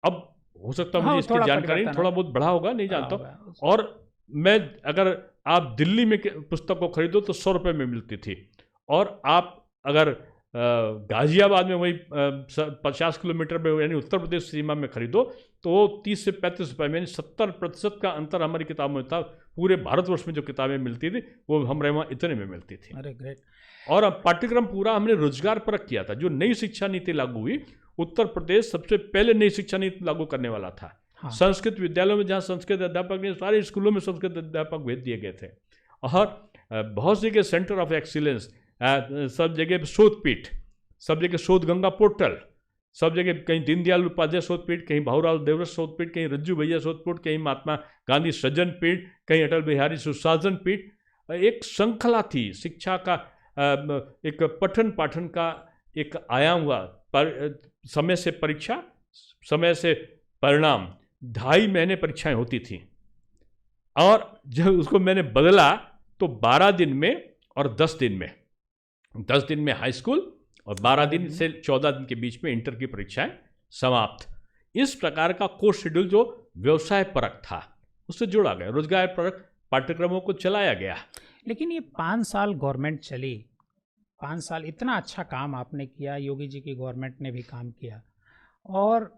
अब हो सकता है मुझे इसकी जानकारी थोड़ा बहुत बढ़ा होगा, नहीं जानता। और मैं अगर आप दिल्ली में पुस्तक को खरीदो तो 100 रुपये में मिलती थी, और आप अगर गाजियाबाद में वही 50 किलोमीटर में यानी उत्तर प्रदेश सीमा में खरीदो तो वो 30 से 35 रुपये में, 70% का अंतर हमारी किताबों में था। पूरे भारतवर्ष में जो किताबें मिलती थी वो हमारे वहाँ इतने में मिलती थी। अरे ग्रेट। और अब पाठ्यक्रम पूरा हमने रोजगार परक किया था। जो नई शिक्षा नीति लागू हुई, उत्तर प्रदेश सबसे पहले नई शिक्षा नीति लागू करने वाला था। हाँ। संस्कृत विद्यालयों में जहाँ संस्कृत अध्यापक नहीं, सारे स्कूलों में संस्कृत अध्यापक भेज दिए गए थे। और बहुत जगह सेंटर ऑफ एक्सीलेंस, सब जगह शोध पीठ, सब जगह शोध गंगा पोर्टल, सब जगह कहीं दीनदयाल उपाध्याय शोध पीठ, कहीं भाऊराव देवव्रत शोध पीठ, कहीं रज्जू भैया शोध पीठ, कहीं महात्मा गांधी सृजन पीठ, कहीं अटल बिहारी सुशासन पीठ। एक श्रृंखला थी शिक्षा का, एक पठन पाठन का एक आयाम हुआ। समय से परीक्षा, समय से परिणाम, 2.5 महीने परीक्षाएं होती थी। और जब उसको मैंने बदला तो 12 दिन में और 10 दिन में, 10 दिन में हाई स्कूल और 12 दिन से 14 दिन के बीच में इंटर की परीक्षाएं समाप्त। इस प्रकार का कोर्स शेड्यूल जो व्यवसाय परक था उससे जोड़ा गया, रोजगार परक पाठ्यक्रमों को चलाया गया। लेकिन ये 5 साल गवर्नमेंट चली, 5 साल इतना अच्छा काम आपने किया, योगी जी की गवर्नमेंट ने भी काम किया, और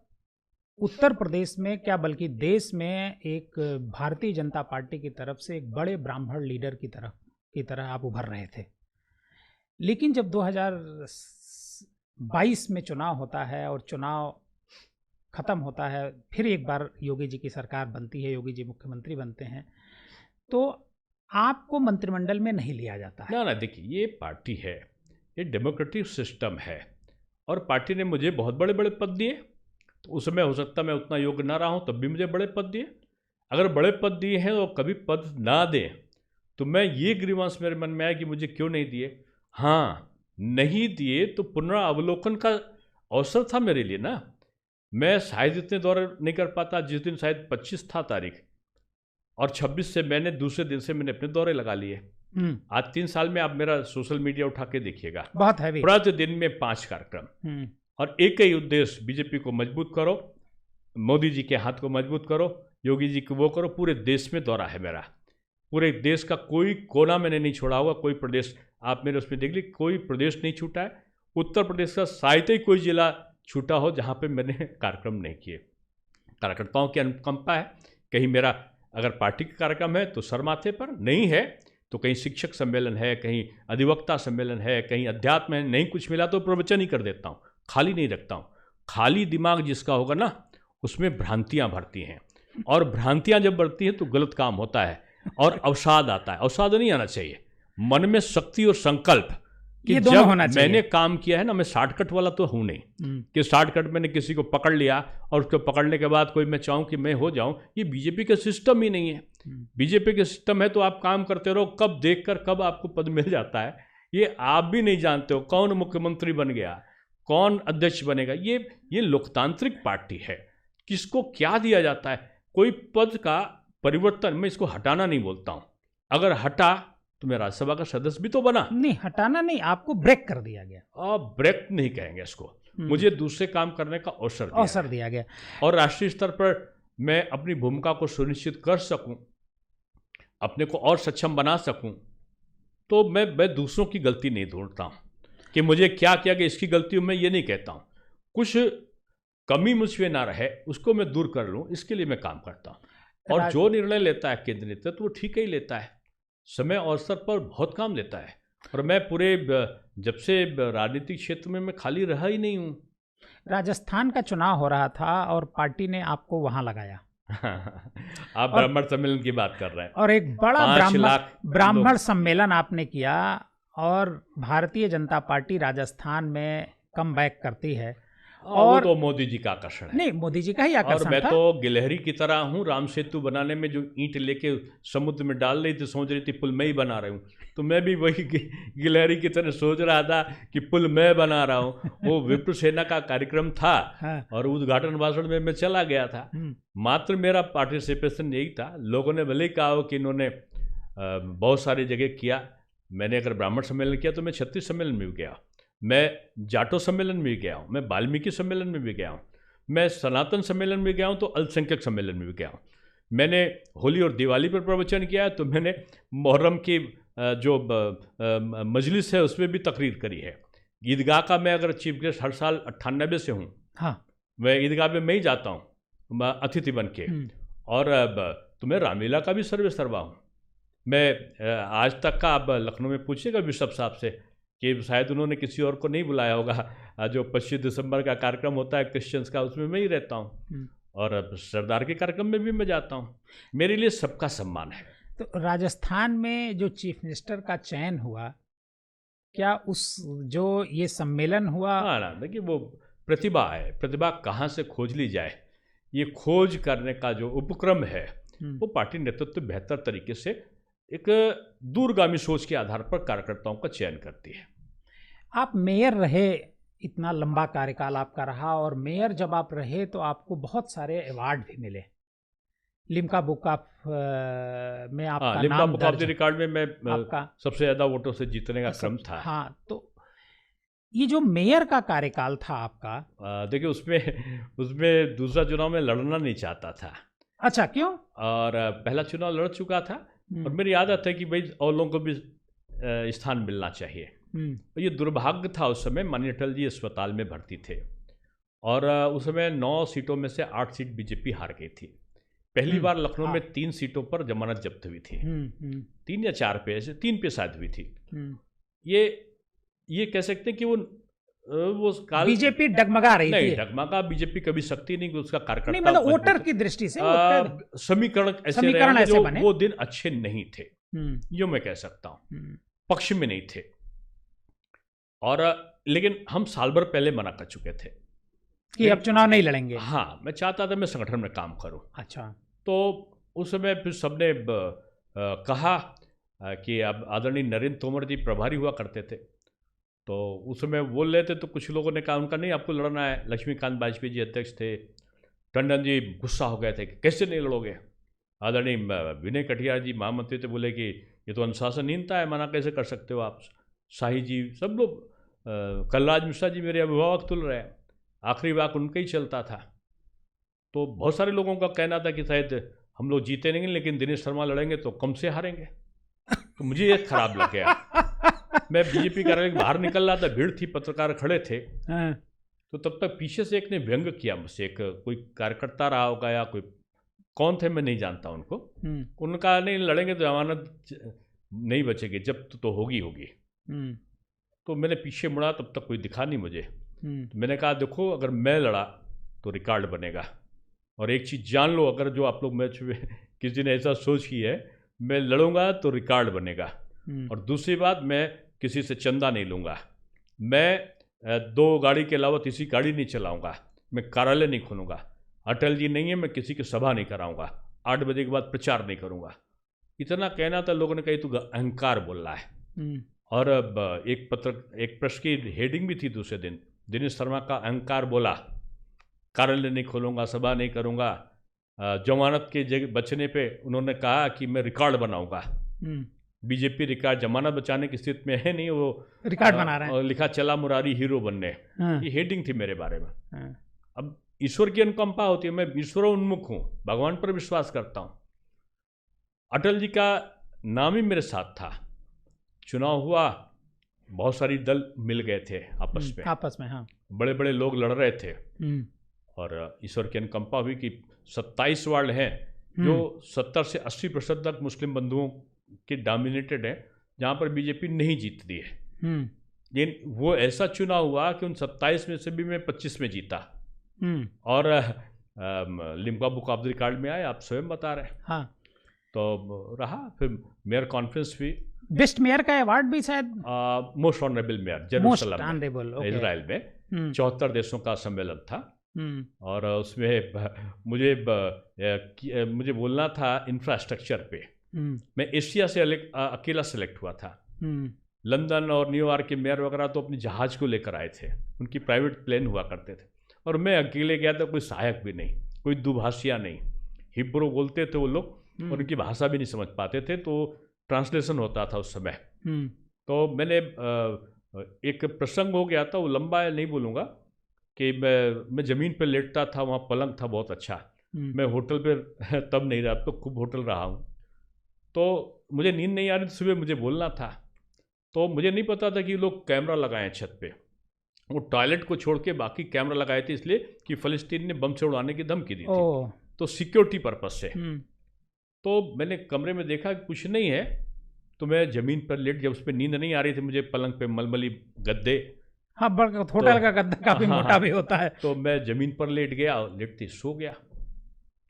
उत्तर प्रदेश में क्या बल्कि देश में एक भारतीय जनता पार्टी की तरफ से एक बड़े ब्राह्मण लीडर की तरह आप उभर रहे थे। लेकिन जब 2022 में चुनाव होता है और चुनाव खत्म होता है, फिर एक बार योगी जी की सरकार बनती है, योगी जी मुख्यमंत्री बनते हैं, तो आपको मंत्रिमंडल में नहीं लिया जाता है। ना, देखिए ये पार्टी है, ये डेमोक्रेटिक सिस्टम है, और पार्टी ने मुझे बहुत बड़े बड़े पद दिए। तो उस समय हो सकता मैं उतना योग्य ना रहा हूँ, तब भी मुझे बड़े पद दिए। अगर बड़े पद दिए हैं और कभी पद ना दें तो मैं ये ग्रीवांस मेरे मन में आया कि मुझे क्यों नहीं दिए। हाँ, नहीं दिए तो पुनरावलोकन का अवसर था मेरे लिए ना। मैं शायद इतने दौरे नहीं कर पाता, जिस दिन शायद 25 था तारीख, और 26 से मैंने दूसरे दिन से मैंने अपने दौरे लगा लिए। आज 3 साल में आप मेरा सोशल मीडिया उठा के देखिएगा, बहुत हैवी, प्रतिदिन में 5 कार्यक्रम, और एक ही उद्देश्य, बीजेपी को मजबूत करो, मोदी जी के हाथ को मजबूत करो, योगी जी को वो करो। पूरे देश में दौरा है मेरा, पूरे देश का कोई कोना मैंने नहीं छोड़ा हुआ, कोई प्रदेश आप मेरे उसमें देख ली, कोई प्रदेश नहीं छूटा है। उत्तर प्रदेश का शायद ही कोई जिला छूटा हो जहाँ पे मैंने कार्यक्रम नहीं किए। कार्यकर्ताओं की अनुकंपा है, कहीं मेरा अगर पार्टी का कार्यक्रम है तो सर माथे पर, नहीं है तो कहीं शिक्षक सम्मेलन है, कहीं अधिवक्ता सम्मेलन है, कहीं अध्यात्म है, नहीं कुछ मिला तो प्रवचन ही कर देता हूँ, खाली नहीं रखता हूँ। खाली दिमाग जिसका होगा ना उसमें भ्रांतियाँ भरती हैं, और भ्रांतियाँ जब बढ़ती हैं तो गलत काम होता है और अवसाद आता है। अवसाद नहीं आना चाहिए, मन में शक्ति और संकल्प कि ये जब होना चाहिए। मैंने काम किया है ना, मैं शॉर्टकट वाला तो हूँ नहीं कि शॉर्टकट मैंने किसी को पकड़ लिया और उसको पकड़ने के बाद कोई मैं चाहूँ कि मैं हो जाऊँ। ये बीजेपी का सिस्टम ही नहीं है। बीजेपी के सिस्टम है तो आप काम करते रहो, कब देखकर कब आपको पद मिल जाता है ये आप भी नहीं जानते हो। कौन मुख्यमंत्री बन गया, कौन अध्यक्ष बनेगा, ये लोकतांत्रिक पार्टी है, किसको क्या दिया जाता है। कोई पद का परिवर्तन, मैं इसको हटाना नहीं बोलता हूँ, अगर हटा तो मैं राज्यसभा का सदस्य भी तो बना। नहीं, हटाना नहीं, आपको ब्रेक कर दिया गया। अब ब्रेक नहीं कहेंगे इसको, मुझे दूसरे काम करने का अवसर दिया गया और राष्ट्रीय स्तर पर मैं अपनी भूमिका को सुनिश्चित कर सकूं, अपने को और सक्षम बना सकूं, तो मैं दूसरों की गलती नहीं ढूंढता हूं कि मुझे क्या किया कि इसकी गलती हो, मैं ये नहीं कहता हूं। कुछ कमी मुझमें ना रहे उसको मैं दूर कर लूं, इसके लिए मैं काम करता हूं। और जो निर्णय लेता है केंद्र नेतृत्व तो वो ठीक ही लेता है, समय अवसर पर बहुत काम लेता है। और मैं पूरे जब से राजनीतिक क्षेत्र में मैं खाली रहा ही नहीं हूँ। राजस्थान का चुनाव हो रहा था और पार्टी ने आपको वहां लगाया। आप ब्राह्मण सम्मेलन की बात कर रहे हैं। और एक बड़ा 5 लाख ब्राह्मण सम्मेलन आपने किया और भारतीय जनता पार्टी राजस्थान में कम बैक करती है। और वो तो मोदी जी का आकर्षण है। नहीं, मोदी जी का ही और आकर्षण मैं था। तो गिलहरी की तरह हूँ, राम सेतु बनाने में जो ईंट लेके समुद्र में डाल रही थी, सोच रही थी पुल मैं ही बना रही हूँ, तो मैं भी वही गिलहरी की तरह सोच रहा था कि पुल मैं बना रहा हूँ। वो विप्र सेना का कार्यक्रम था और उद्घाटन भाषण में मैं चला गया था। मात्र मेरा पार्टिसिपेशन यही था। लोगों ने भले ही कहा हो कि इन्होंने बहुत सारी जगह किया, मैंने अगर ब्राह्मण सम्मेलन किया तो मैं 36 सम्मेलन में भी गया, मैं जाटो सम्मेलन में भी गया हूँ, मैं वाल्मीकि सम्मेलन में भी गया हूँ, मैं सनातन सम्मेलन में गया हूँ, तो अल्पसंख्यक सम्मेलन में भी गया हूँ। मैंने होली और दिवाली पर प्रवचन किया है, तो मैंने मुहर्रम की जो मजलिस है उसमें भी तकरीर करी है। ईदगाह का मैं अगर चीफ गेस्ट हर साल 98 से हूँ, हाँ, मैं ईदगाह में मैं ही जाता हूँ अतिथि बन के। और तो मैं रामलीला का भी सर्वे सर्वा हूँ। मैं आज तक का, आप लखनऊ में पूछिएगा बिशप साहब से कि शायद उन्होंने किसी और को नहीं बुलाया होगा, जो 25 दिसंबर का कार्यक्रम होता है क्रिश्चियंस का, उसमें मैं ही रहता हूँ। और सरदार के कार्यक्रम में भी मैं जाता हूँ। मेरे लिए सबका सम्मान है। तो राजस्थान में जो चीफ मिनिस्टर का चयन हुआ, क्या उस जो ये सम्मेलन हुआ? हाँ ना, देखिए वो प्रतिभा है, प्रतिभा कहाँ से खोज ली जाए, ये खोज करने का जो उपक्रम है वो पार्टी नेतृत्व बेहतर तरीके से एक दूरगामी सोच के आधार पर कार्यकर्ताओं का चयन करती है। आप मेयर रहे, इतना लंबा कार्यकाल आपका रहा, और मेयर जब आप रहे तो आपको बहुत सारे अवार्ड भी मिले। लिम्का बुक ऑफ में आपका लिम्का नाम बुक ऑफ दर्ज, द रिकॉर्ड में मैं आपका सबसे ज़्यादा वोटों से जीतने का क्रम था। हाँ, तो ये जो मेयर का कार्यकाल था आपका, देखिए उसमें दूसरा चुनाव में लड़ना नहीं चाहता था। अच्छा, क्यों? और पहला चुनाव लड़ चुका था और मेरी आदत है कि भाई और लोगों को भी स्थान मिलना चाहिए। और ये दुर्भाग्य था, उस समय माननीय अटल जी अस्पताल में भर्ती थे और उस समय 9 सीटों में से 8 सीट बीजेपी हार गई थी। पहली बार लखनऊ में 3 सीटों पर जमानत जब्त हुई थी, 3 या 4 पे, ऐसे 3 पे शायद हुई थी। ये कह सकते हैं कि वो काल बीजेपी डगमगा रही थी। नहीं, डगमगा बीजेपी कभी शक्ति नहीं, उसका कार्यकर्ता नहीं, मतलब वोटर की दृष्टि से समीकरण ऐसे बने, वो दिन अच्छे नहीं थे, यो मैं कह सकता हूँ, पक्ष में नहीं थे। और लेकिन हम साल भर पहले मना कर चुके थे कि अब चुनाव नहीं लड़ेंगे। हाँ, मैं चाहता था मैं संगठन में काम करूं। अच्छा, तो उस समय फिर सबने कहा कि अब आदरणीय नरेंद्र तोमर जी प्रभारी हुआ करते थे, तो उस समय बोल रहे थे, तो कुछ लोगों ने कहा उनका नहीं, आपको लड़ना है। लक्ष्मीकांत वाजपेयी जी अध्यक्ष थे, टंडन जी गुस्सा हो गए थे कि कैसे नहीं लड़ोगे। आदरणीय विनय कटियार जी महामंत्री थे, बोले कि ये तो अनुशासनहीनता है, मना कैसे कर सकते हो आप। शाही जी, सब लोग, कलराज मिश्रा जी मेरे अभिभावक तुल रहे हैं, आखिरी वाक उनका ही चलता था। तो बहुत सारे लोगों का कहना था कि शायद हम लोग जीते नहीं, लेकिन दिनेश शर्मा लड़ेंगे तो कम से हारेंगे। तो मुझे ये खराब लग गया। मैं बीजेपी कार्यालय बाहर निकल रहा था, भीड़ थी, पत्रकार खड़े थे, तो तब तक पीछे से एक ने व्यंग किया मुझसे, एक कोई कार्यकर्ता रहा होगा या कोई, कौन थे मैं नहीं जानता उनको। उनका नहीं, लड़ेंगे तो जमानत नहीं बचेगी, जब तो होगी। तो मैंने पीछे मुड़ा, तब तक कोई दिखा नहीं मुझे। तो मैंने कहा देखो, अगर मैं लड़ा तो रिकॉर्ड बनेगा, और एक चीज़ जान लो, अगर जो आप लोग मैच में किसी ने ऐसा सोच की है, मैं लड़ूंगा तो रिकॉर्ड बनेगा। और दूसरी बात, मैं किसी से चंदा नहीं लूँगा, मैं 2 गाड़ी के अलावा तीसरी गाड़ी नहीं चलाऊँगा, मैं कार्यालय नहीं खोलूँगा, अटल जी नहीं है, मैं किसी की सभा नहीं कराऊँगा, 8 बजे के बाद प्रचार नहीं करूँगा। इतना कहना था। लोगों ने कही तो अहंकार बोल रहा है। और अब एक प्रश्न की हेडिंग भी थी दूसरे दिन, दिनेश शर्मा का अहंकार बोला, कार्यालय नहीं खोलूंगा, सभा नहीं करूंगा, जमानत के जगह बचने पे उन्होंने कहा कि मैं रिकॉर्ड बनाऊंगा। बीजेपी रिकॉर्ड जमानत बचाने की स्थिति में है नहीं, वो रिकॉर्ड बना रहे हैं। और लिखा चला मुरारी हीरो बनने, ये हेडिंग थी मेरे बारे में। अब ईश्वर की अनुकंपा होती है, मैं ईश्वर उन्मुख हूँ, भगवान पर विश्वास करता हूँ। अटल जी का नाम ही मेरे साथ था। चुनाव हुआ, बहुत सारी दल मिल गए थे आपस में, हाँ, बड़े बड़े लोग लड़ रहे थे, और ईश्वर की अनुकंपा हुई कि 27 वार्ड हैं जो 70 से 80% तक मुस्लिम बंधुओं के डोमिनेटेड है, जहाँ पर बीजेपी नहीं जीतती है। लेकिन वो ऐसा चुनाव हुआ कि उन 27 में से भी मैं 25 में जीता, और Limca book of the record में आए, आप स्वयं बता रहे हैं। हाँ, तो रहा, फिर मेयर कॉन्फ्रेंस हुई। बेस्ट मेयर का अवार्ड भी शायद मोस्ट ऑनरेबल मेयर जेरूसलम में, इजराइल में 74 देशों का सम्मेलन था, और उसमें मुझे बोलना था इंफ्रास्ट्रक्चर पे। मैं एशिया से अकेला सेलेक्ट हुआ था। लंदन और न्यूयॉर्क के मेयर वगैरह तो अपने जहाज को लेकर आए थे, उनकी प्राइवेट प्लेन हुआ करते थे, और मैं अकेले गया था, कोई सहायक भी नहीं, कोई दुभाषिया नहीं। हिब्रू बोलते थे वो लोग, और उनकी भाषा भी नहीं समझ पाते थे, तो ट्रांसलेशन होता था उस समय। तो मैंने एक प्रसंग हो गया था, वो लंबा है नहीं बोलूँगा, कि मैं ज़मीन पर लेटता था, वहाँ पलंग था बहुत अच्छा। मैं होटल पे तब नहीं रहा, तो खूब होटल रहा हूँ, तो मुझे नींद नहीं आ रही, सुबह मुझे बोलना था। तो मुझे नहीं पता था कि लोग कैमरा लगाए छत पे, वो टॉयलेट को छोड़ के बाकी कैमरा लगाए थे, इसलिए कि फ़लस्तीन ने बम से उड़ाने की धमकी दी थी, तो सिक्योरिटी पर्पज से। तो मैंने कमरे में देखा कि कुछ नहीं है, तो मैं ज़मीन पर लेट, जब उस पर नींद नहीं आ रही थी मुझे, पलंग पे मलमली गद्दे, हाँ, होटल का गद्दा काफी मोटा भी होता है, तो मैं ज़मीन पर लेट गया, लेटते सो गया।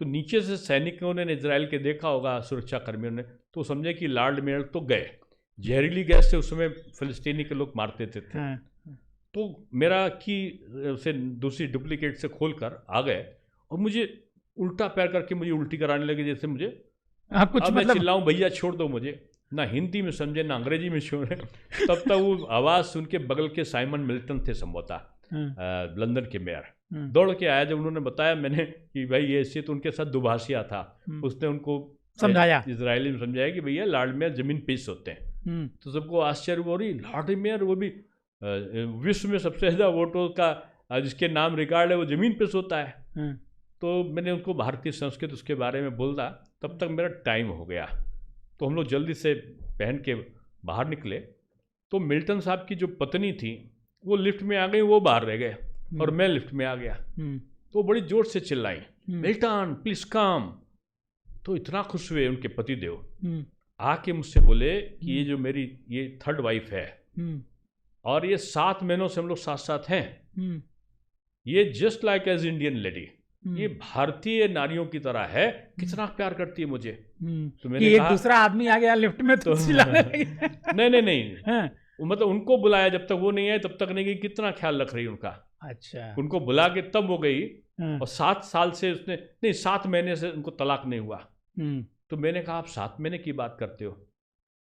तो नीचे से सैनिकों ने इजराइल के देखा होगा, सुरक्षा कर्मियों ने, तो समझे कि लॉर्ड मेयर तो गए। जहरीली गैस से उस समय फिलिस्तीनी के लोग मारते थे। तो मेरा की से दूसरी डुप्लीकेट से खोलकर आ गए, और मुझे उल्टा पैर करके मुझे उल्टी कराने लगे, जैसे मुझे कुछ अब मतलब मैं चिल्लाऊं भैया छोड़ दो मुझे, ना हिंदी में समझे ना अंग्रेजी में छोड़े। तब तक वो आवाज़ सुन के बगल के साइमन मिल्टन थे संभवतः, लंदन के मेयर, दौड़ के आया। जब उन्होंने बताया मैंने कि भाई ये ऐसे, तो उनके साथ दुभाषिया था, उसने उनको समझाया, इजरायली में समझाया कि भैया लॉर्ड मेयर जमीन पेश होते हैं। तो सबको आश्चर्य हो रही, लॉर्ड मेयर वो भी विश्व में सबसे ज़्यादा वोटों का जिसके नाम रिकॉर्ड है वो जमीन पेश होता है। तो मैंने उनको भारतीय संस्कृति उसके बारे में बोला, तब तक मेरा टाइम हो गया। तो हम लोग जल्दी से पहन के बाहर निकले, तो मिल्टन साहब की जो पत्नी थी वो लिफ्ट में आ गई, वो बाहर रह गए, और मैं लिफ्ट में आ गया। तो बड़ी जोर से चिल्लाई, मिल्टन प्लीज कम। तो इतना खुश हुए उनके पतिदेव, आके मुझसे बोले कि ये जो मेरी ये थर्ड वाइफ है, और ये 7 महीनों से हम लोग साथ साथ हैं, ये just like as Indian lady, ये भारतीय नारियों की तरह है, कितना प्यार करती है मुझे। तो मैंने एक दूसरा आदमी आ गया लिफ्ट में तो चिल्लाने लगे। नहीं मतलब उनको बुलाया, जब तक वो नहीं आए तब तक नहीं गई, कितना ख्याल रख रही उनका। अच्छा, उनको बुला के तब वो गई, और 7 साल से उसने नहीं, 7 महीने से उनको तलाक नहीं हुआ। तो मैंने कहा आप 7 महीने की बात करते हो,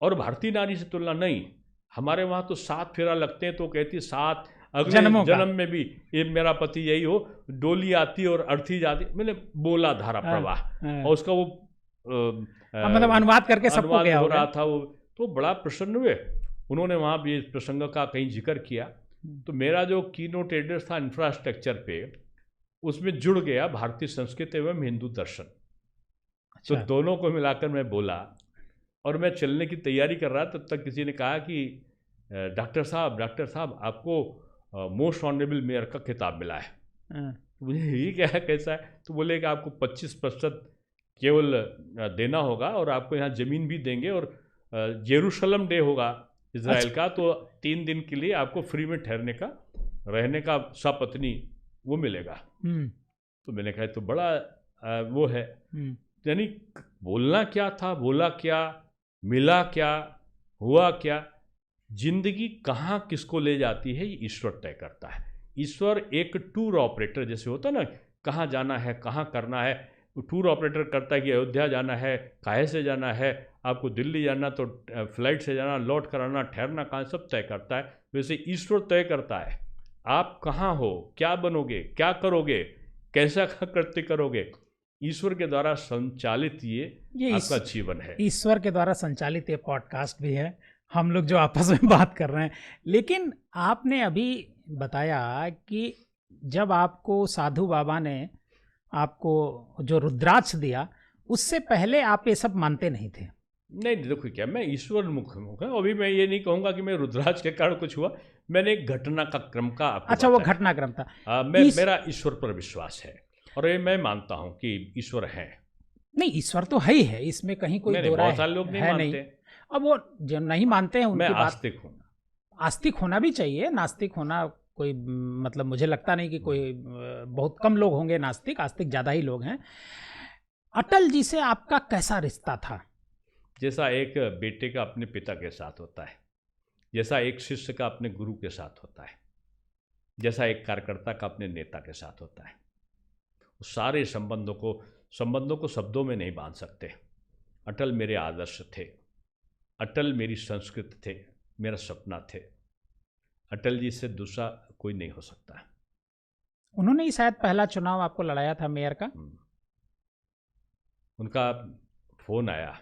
और भारतीय नारी से तुलना नहीं, हमारे वहाँ तो 7 फेरा लगते हैं, तो कहती 7 अगले जन्म में भी ये मेरा पति यही हो, डोली आती और अर्थी जाती। मैंने बोला धारा प्रवाह, और उसका वो मतलब अनुवाद करके सबको गया हो रहा था वो, तो बड़ा प्रसन्न हुए। उन्होंने वहाँ भी इस प्रसंग का कहीं जिक्र किया, तो मेरा जो कीनोट एड्रेस था इंफ्रास्ट्रक्चर पे, उसमें जुड़ गया भारतीय संस्कृति एवं हिंदू दर्शन। तो दोनों को मिलाकर मैं बोला, और मैं चलने की तैयारी कर रहा, तब तक किसी ने कहा कि डॉक्टर साहब आपको मोस्ट ऑनरेबल मेयर का खिताब मिला है। मुझे ये क्या है, कैसा है? तो बोले कि आपको 25% केवल देना होगा, और आपको यहाँ ज़मीन भी देंगे, और जेरूशलम डे होगा इजराइल का, तो 3 दिन के लिए आपको फ्री में ठहरने का, रहने का, सपत्नी वो मिलेगा। तो मैंने कहा तो बड़ा वो है, यानी बोलना क्या था, बोला क्या, मिला क्या, हुआ क्या, जिंदगी कहाँ किसको ले जाती है ये ईश्वर तय करता है। ईश्वर एक टूर ऑपरेटर जैसे होता है ना, कहाँ जाना है, कहाँ करना है, टूर ऑपरेटर करता है कि अयोध्या जाना है, काहे से जाना है, आपको दिल्ली जाना तो फ्लाइट से जाना, लौट कर आना, ठहरना कहाँ, सब तय करता है। वैसे ईश्वर तय करता है आप कहाँ हो, क्या बनोगे, क्या करोगे, कैसा कृत्य करोगे, ईश्वर के द्वारा संचालित ये आपका जीवन है। ईश्वर के द्वारा संचालित ये पॉडकास्ट भी है, हम लोग जो आपस में बात कर रहे हैं। लेकिन आपने अभी बताया कि जब आपको साधु बाबा ने आपको जो रुद्राक्ष दिया, उससे पहले आप ये सब मानते नहीं थे। नहीं, देखो क्या, मैं ईश्वर मुख हूँ। अभी मैं ये नहीं कहूँगा कि मैं रुद्राक्ष के कारण कुछ हुआ, मैंने एक घटना का क्रम का आपको अच्छा, वो बताया। घटनाक्रम था। मेरा ईश्वर पर विश्वास है और ये मैं मानता हूँ कि ईश्वर है। नहीं, ईश्वर तो है ही है, इसमें कहीं कोई दो राय बहुत सारे लोग नहीं मानते। अब वो जो नहीं मानते हैं उनकी मैं बात, आस्तिक हूँ। आस्तिक होना भी चाहिए, नास्तिक होना कोई मतलब मुझे लगता नहीं कि कोई, बहुत कम लोग होंगे नास्तिक, आस्तिक ज़्यादा ही लोग हैं। अटल जी से आपका कैसा रिश्ता था? जैसा एक बेटे का अपने पिता के साथ होता है, जैसा एक शिष्य का अपने गुरु के साथ होता है, जैसा एक कार्यकर्ता का अपने नेता के साथ होता है। सारे संबंधों को शब्दों में नहीं बांध सकते। अटल मेरे आदर्श थे, अटल मेरी संस्कृति थे, मेरा सपना थे। अटल जी से दूसरा कोई नहीं हो सकता। उन्होंने ही शायद पहला चुनाव आपको लड़ाया था मेयर का। उनका फोन आया,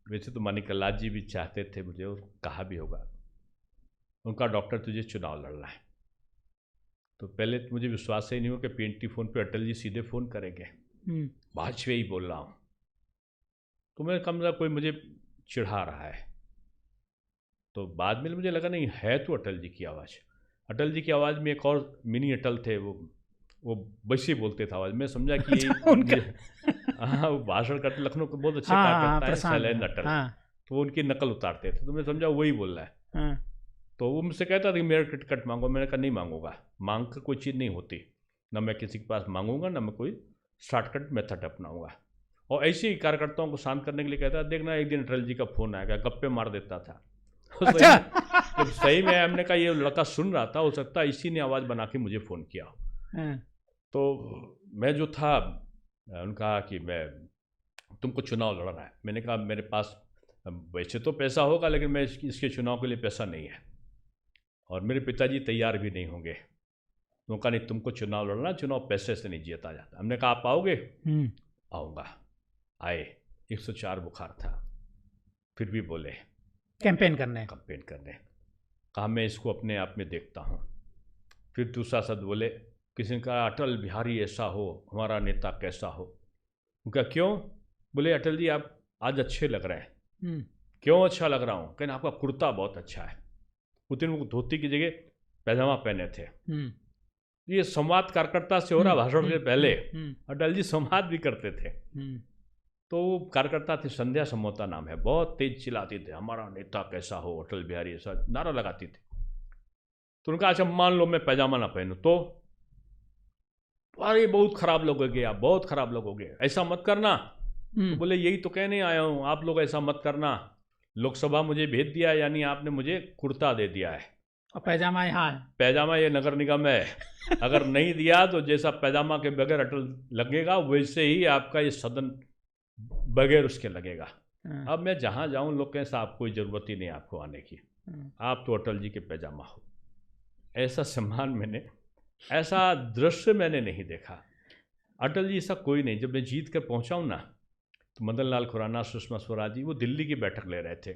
वैसे तो मानिका लाल जी भी चाहते थे मुझे, और कहा भी होगा, उनका डॉक्टर तुझे चुनाव लड़ना है। तो पहले तो मुझे विश्वास ही नहीं हुआ कि पीएनटी फोन पे अटल जी सीधे फोन करेंगे। वाजपेयी बोल रहा हूँ, तो मैं कम कोई मुझे चिढ़ा रहा है। तो बाद में मुझे लगा नहीं है तो अटल जी की आवाज़। अटल जी की आवाज़ में एक और मिनी अटल थे, वो वैसे बोलते थे आवाज़। मैं समझा कि हाँ, वो भाषण करते, लखनऊ को बहुत अच्छे कार्यकर्ता है शैलेंद्र अटल, तो वो उनकी नकल उतारते थे। तो मैं समझा वही बोल रहा है। तो वो मुझसे कहता था कि मेरा टिकट मांगो। मैंने कहा नहीं मांगूंगा, मांग कर कोई चीज़ नहीं होती, ना मैं किसी के पास मांगूंगा, ना मैं कोई शॉर्टकट मेथड अपनाऊंगा। और ऐसे ही कार्यकर्ताओं को शांत करने के लिए कहता, देखना एक दिन अटल जी का फोन आएगा, गप्पे मार देता था। अच्छा। तो सही में हमने कहा ये लड़का सुन रहा था, हो सकता है इसी ने आवाज़ बना के मुझे फ़ोन किया। तो मैं जो था, उनका कहा कि मैं तुमको चुनाव लड़ना है। मैंने कहा मेरे पास वैसे तो पैसा होगा, लेकिन मैं इसके चुनाव के लिए पैसा नहीं है, और मेरे पिताजी तैयार भी नहीं होंगे। तो कहा नहीं, तुमको चुनाव लड़ना, चुनाव पैसे से नहीं जीता जाता। हमने कहा आप आओगे? आऊँगा। आए, 104 बुखार था, फिर भी बोले कैंपेन करने। कहा मैं इसको अपने आप में देखता हूँ। फिर दूसरा शब्द बोले, किसी ने कहा अटल बिहारी ऐसा हो, हमारा नेता कैसा हो। उनका क्यों? बोले अटल जी आप आज अच्छे लग रहे हैं। क्यों अच्छा लग रहा हूँ? कहना आपका कुर्ता बहुत अच्छा है। उस दिन वो धोती की जगह पैजामा पहने थे। ये संवाद कार्यकर्ता से हो रहा भाषण से पहले। अटल जी संवाद भी करते थे। तो कार्यकर्ता थे, संध्या समोता नाम है, बहुत तेज चिल्लाती थे, हमारा नेता कैसा हो, अटल बिहारी ऐसा, नारा लगाती थी। तो उनका अच्छा मान लो मैं पैजामा ना पहनूं तो, अरे बहुत खराब लगोगे आप, बहुत खराब लगोगे, ऐसा मत करना। तो बोले यही तो कहने आया हूँ, आप लोग ऐसा मत करना। लोकसभा मुझे भेज दिया, यानी आपने मुझे कुर्ता दे दिया है, और पैजामा यहाँ है। पैजामा ये नगर निगम है, अगर नहीं दिया तो जैसा पैजामा के बगैर अटल लगेगा, वैसे ही आपका ये सदन बगैर उसके लगेगा। अब मैं जहाँ जाऊँ लोग कहें साहब कोई ज़रूरत ही नहीं आपको आने की, आप तो अटल जी के पैजामा हो। ऐसा सम्मान मैंने, ऐसा दृश्य मैंने नहीं देखा। अटल जी ऐसा कोई नहीं। जब मैं जीत कर पहुँचा हूँ ना, तो मदन लाल खुराना, सुषमा स्वराज जी वो दिल्ली की बैठक ले रहे थे।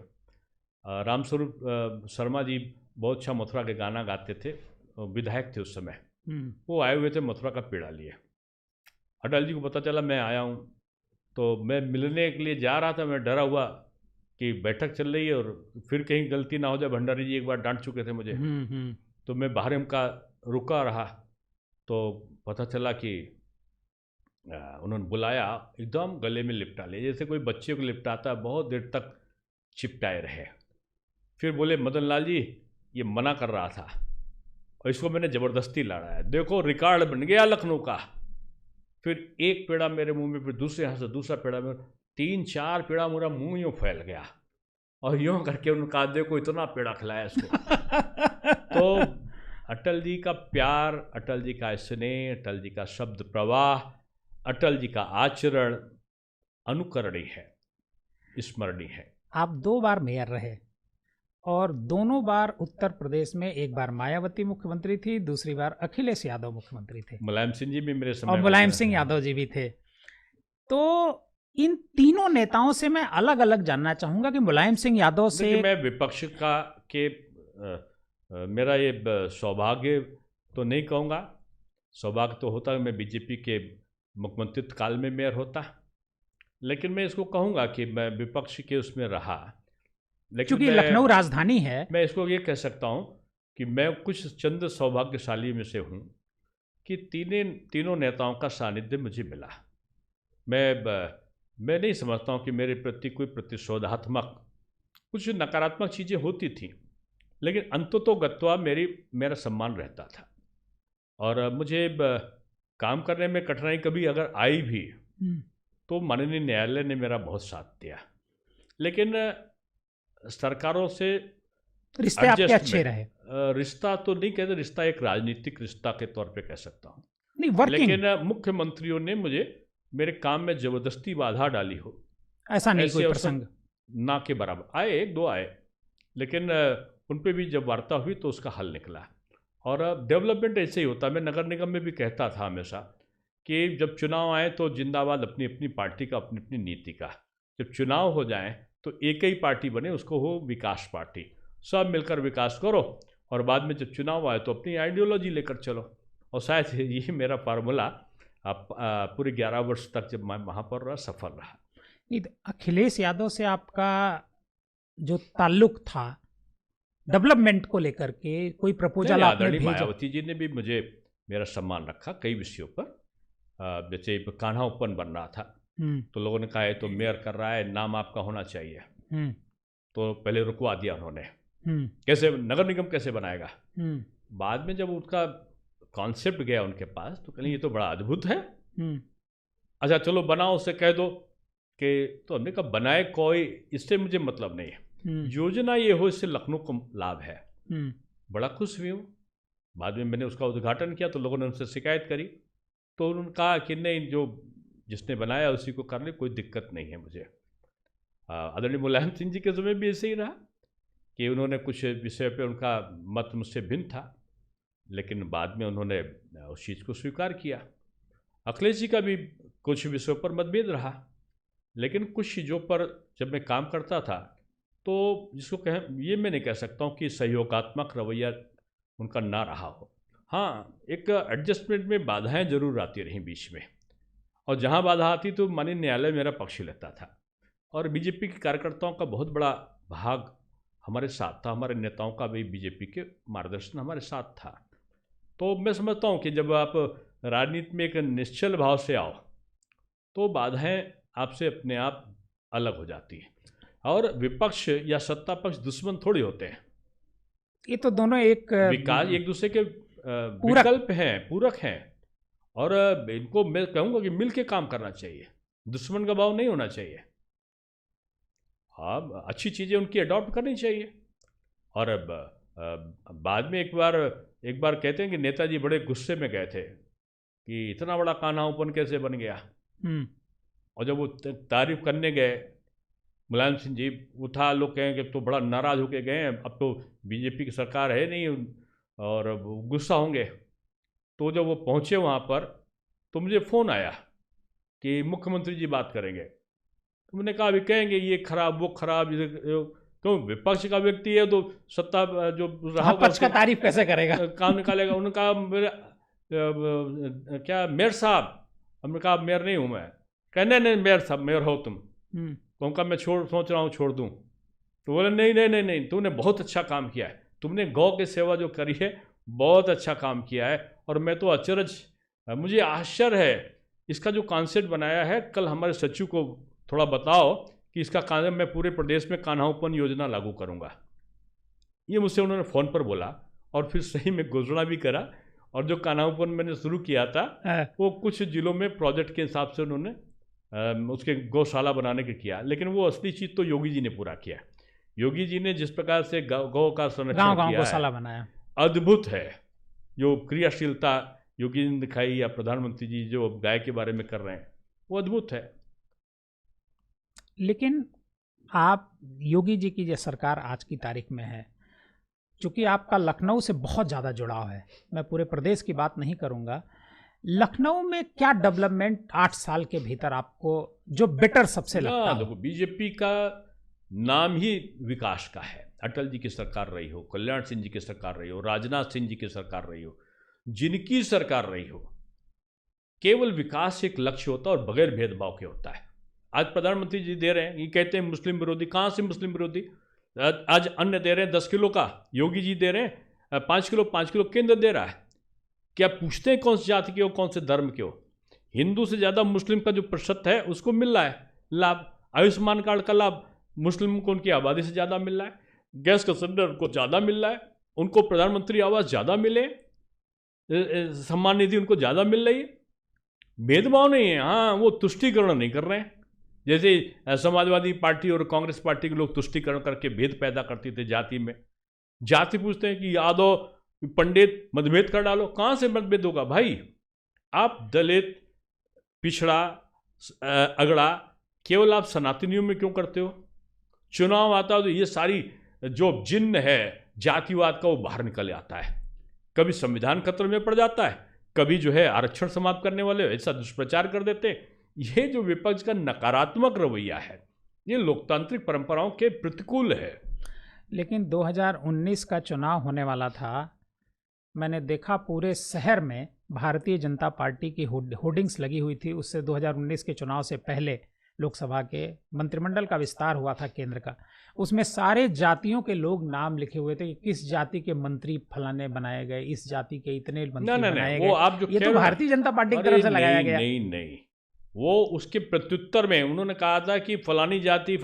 रामस्वरूप शर्मा जी बहुत अच्छा मथुरा के गाना गाते थे, विधायक थे उस समय, वो आए हुए थे मथुरा का पेड़ा लिए। अटल जी को पता चला मैं आया हूँ, तो मैं मिलने के लिए जा रहा था। मैं डरा हुआ कि बैठक चल रही है और फिर कहीं गलती ना हो जाए। भंडारी जी एक बार डांट चुके थे मुझे। तो मैं बाहर उनका रुका रहा, तो पता चला कि उन्होंने बुलाया, एकदम गले में लिपटा लिया, जैसे कोई बच्चे को लिपटाता है, बहुत देर तक चिपटाए रहे। फिर बोले मदन लाल जी ये मना कर रहा था और इसको मैंने ज़बरदस्ती लड़ाया, देखो रिकॉर्ड बन गया लखनऊ का। फिर एक पेड़ा मेरे मुंह में, फिर दूसरे हाथ से दूसरा पेड़ा में, 3-4 पेड़ा मेरा मुंह यूँ फैल गया, और यूँ करके उन्होंने कहा देखो इतना पेड़ा खिलाया इसको। तो अटल जी का प्यार, अटल जी का स्नेह, अटल जी का शब्द प्रवाह, अटल जी का आचरण अनुकरणीय है, स्मरणीय है। आप 2 बार मेयर रहे और दोनों बार उत्तर प्रदेश में, एक बार मायावती मुख्यमंत्री थी, दूसरी बार अखिलेश यादव मुख्यमंत्री थे, मुलायम सिंह जी भी मेरे समय और में मुलायम थे। सिंह यादव जी भी थे। तो इन तीनों नेताओं से मैं अलग अलग जानना चाहूंगा कि मुलायम सिंह यादव से, देखिए, मैं विपक्ष का के मेरा ये सौभाग्य तो नहीं कहूँगा, सौभाग्य तो होता है मैं बीजेपी के मुख्यमंत्रित्व काल में मेयर होता, लेकिन मैं इसको कहूँगा कि मैं विपक्ष के उसमें रहा। लेकिन चूंकि लखनऊ राजधानी है, मैं इसको ये कह सकता हूँ कि मैं कुछ चंद सौभाग्यशाली में से हूँ कि तीनों नेताओं का सानिध्य मुझे मिला। मैं नहीं समझता हूँ कि मेरे प्रति कोई प्रतिशोधात्मक कुछ नकारात्मक चीज़ें होती थीं, लेकिन अंततोगत्वा मेरा सम्मान रहता था। और मुझे काम करने में कठिनाई कभी अगर आई भी तो माननीय न्यायालय ने मेरा बहुत साथ दिया, लेकिन सरकारों से रिश्ते आपके अच्छे रहे। रिश्ता तो नहीं कहते, रिश्ता एक राजनीतिक रिश्ता के तौर पे कह सकता हूँ, नहीं, वर्किंग, लेकिन मुख्यमंत्रियों ने मुझे मेरे काम में जबरदस्ती बाधा डाली हो, ऐसा नहीं कोई अवसर प्रसंग ना के बराबर आए, एक दो आए, लेकिन उन पे भी जब वार्ता हुई तो उसका हल निकला। और डेवलपमेंट ऐसे ही होता है। मैं नगर निगम में भी कहता था हमेशा कि जब चुनाव आए तो जिंदाबाद अपनी अपनी पार्टी का, अपनी अपनी नीति का, जब चुनाव हो जाए तो एक ही पार्टी बने, उसको हो विकास पार्टी, सब मिलकर विकास करो, और बाद में जब चुनाव आए तो अपनी आइडियोलॉजी लेकर चलो। और शायद ये मेरा फार्मूला पूरे 11 वर्ष तक जब मैं वहाँ पर रहा सफल रहा। नहीं, अखिलेश यादव से आपका जो ताल्लुक था डेवलपमेंट को लेकर के, कोई प्रपोजल आपने भेजा? मायावती जी ने भी मुझे मेरा सम्मान रखा कई विषयों पर। जैसे कान्हा ओपन बन रहा था तो लोगों ने कहा है तो मेयर कर रहा है, नाम आपका होना चाहिए, तो पहले रुकवा दिया उन्होंने, कैसे नगर निगम कैसे बनाएगा। बाद में जब उसका कॉन्सेप्ट गया उनके पास तो कहले ये तो बड़ा अद्भुत है, अच्छा चलो बनाओ, उससे कह दो कि, तो हमने कहा बनाए कोई, इससे मुझे मतलब नहीं है, योजना ये हो इससे लखनऊ को लाभ है। बड़ा खुश भी हूँ। बाद में मैंने उसका उद्घाटन किया तो लोगों ने उनसे शिकायत करी, तो उन्होंने कहा कि नहीं, जो जिसने बनाया उसी को करने, कोई दिक्कत नहीं है मुझे। आदरणीय मुलायम सिंह जी के समय भी ऐसे ही रहा कि उन्होंने कुछ विषय पे उनका मत मुझसे भिन्न था, लेकिन बाद में उन्होंने उस चीज़ को स्वीकार किया। अखिलेश जी का भी कुछ विषयों पर मतभेद रहा, लेकिन कुछ चीज़ों पर जब मैं काम करता था तो जिसको कहें, ये मैं नहीं कह सकता हूँ कि सहयोगात्मक रवैया उनका ना रहा हो। हाँ, एक एडजस्टमेंट में बाधाएं जरूर आती रहीं बीच में, और जहाँ बाधा आती तो माननीय न्यायालय मेरा पक्ष लेता था। और बीजेपी के कार्यकर्ताओं का बहुत बड़ा भाग हमारे साथ था, हमारे नेताओं का भी बीजेपी के मार्गदर्शन हमारे साथ था। तो मैं समझता हूँ कि जब आप राजनीति में एक निश्चल भाव से आओ तो बाधाएं आपसे अपने आप अलग हो जाती हैं, और विपक्ष या सत्ता पक्ष दुश्मन थोड़ी होते हैं। ये तो दोनों एक विकास एक दूसरे के विकल्प हैं, पूरक हैं, और इनको मैं कहूँगा कि मिल के काम करना चाहिए, दुश्मन का भाव नहीं होना चाहिए। हाँ, अच्छी चीज़ें उनकी अडॉप्ट करनी चाहिए। और बाद में एक बार कहते हैं कि नेताजी बड़े गुस्से में गए थे कि इतना बड़ा कान्हा ओपन कैसे बन गया, और जब वो तारीफ करने गए मुलायम सिंह जी, उठा लोग कहें कि तो बड़ा नाराज़ होके गए हैं, अब तो बीजेपी की सरकार है नहीं और गुस्सा होंगे। तो जब वो पहुँचे वहाँ पर तो मुझे फ़ोन आया कि मुख्यमंत्री जी बात करेंगे। तो मैंने कहा अभी कहेंगे ये खराब वो खराब, तो विपक्ष का व्यक्ति है तो सत्ता जो रहा पक्ष का तारीफ कैसे करेगा, काम निकालेगा। उन्होंने कहा मेरा क्या मेयर साहब, हमने कहा मेयर नहीं हूँ मैं। कहने नहीं मेयर साहब, मेयर हो तुम। तो उनका मैं सोच रहा हूँ छोड़ दूँ। तो बोले नहीं नहीं नहीं नहीं, तुमने बहुत अच्छा काम किया है, तुमने गौ की सेवा जो करी है बहुत अच्छा काम किया है। और मैं तो अचरज, मुझे आश्चर्य है इसका जो कॉन्सेप्ट बनाया है, कल हमारे सचिव को थोड़ा बताओ कि इसका कॉन्सेप्ट मैं पूरे प्रदेश में कान्हा ओपन योजना लागू करूँगा। ये मुझसे उन्होंने फ़ोन पर बोला, और फिर सही में घोषणा भी करा। और जो कान्हा ओपन मैंने शुरू किया था वो कुछ जिलों में प्रोजेक्ट के हिसाब से उन्होंने उसके गौशाला बनाने के किया, लेकिन वो असली चीज़ तो योगी जी ने पूरा किया। योगी जी ने जिस प्रकार से गौ का संरक्षण किया गौशाला बनाया, अद्भुत है। जो क्रियाशीलता योगी जी ने दिखाई या प्रधानमंत्री जी जो गाय के बारे में कर रहे हैं वो अद्भुत है। लेकिन आप योगी जी की जो सरकार आज की तारीख में है, चूंकि आपका लखनऊ से बहुत ज़्यादा जुड़ाव है, मैं पूरे प्रदेश की बात नहीं करूंगा, लखनऊ में क्या डेवलपमेंट 8 साल के भीतर आपको जो बेटर सबसे लगता है? देखो, बीजेपी का नाम ही विकास का है। अटल जी की सरकार रही हो, कल्याण सिंह जी की सरकार रही हो, राजनाथ सिंह जी की सरकार रही हो, जिनकी सरकार रही हो, केवल विकास एक लक्ष्य होता है और बगैर भेदभाव के होता है। आज प्रधानमंत्री जी दे रहे हैं, ये कहते हैं मुस्लिम विरोधी। कहाँ से मुस्लिम विरोधी? आज अन्न दे रहे हैं 10 किलो का, योगी जी दे रहे हैं 5 किलो केंद्र दे रहा है। क्या पूछते हैं कौन सी जाति के हो, कौन से धर्म के हो? हिंदू से ज़्यादा मुस्लिम का जो प्रतिशत है उसको मिल रहा है लाभ। आयुष्मान कार्ड का लाभ मुस्लिम को उनकी आबादी से ज़्यादा मिल रहा है। गैस का सिलेंडर उनको ज़्यादा मिल रहा है, उनको प्रधानमंत्री आवास ज़्यादा मिले, सम्मान निधि उनको ज़्यादा मिल रही है। भेदभाव नहीं है। हाँ, वो तुष्टीकरण नहीं कर रहे हैं, जैसे समाजवादी पार्टी और कांग्रेस पार्टी के लोग तुष्टीकरण करके भेद पैदा करते थे जाति में। जाति पूछते हैं कि यादव पंडित मतभेद कर डालो। कहाँ से मतभेद होगा भाई? आप दलित, पिछड़ा, अगड़ा केवल आप सनातनियों में क्यों करते हो? चुनाव आता है तो ये सारी जो जिन्न है जातिवाद का वो बाहर निकल आता है। कभी संविधान खतरे में पड़ जाता है, कभी जो है आरक्षण समाप्त करने वाले ऐसा दुष्प्रचार कर देते। ये जो विपक्ष का नकारात्मक रवैया है, ये लोकतांत्रिक परंपराओं के प्रतिकूल है। लेकिन 2019 का चुनाव होने वाला था, मैंने देखा पूरे शहर में भारतीय जनता पार्टी की होर्डिंग्स लगी हुई थी। उससे 2019 के चुनाव से पहले लोकसभा के मंत्रिमंडल का विस्तार हुआ था केंद्र का, उसमें सारे जातियों के लोग नाम लिखे हुए थे कि किस जाति के मंत्री फलाने बनाए गए, इस जाति के इतने मंत्री बनाए गए। वो आप जो ये तो भारतीय जनता पार्टी की तरफ से लगाया गया। नहीं, वो उसके प्रत्युत्तर में उन्होंने कहा था कि फलानी जाति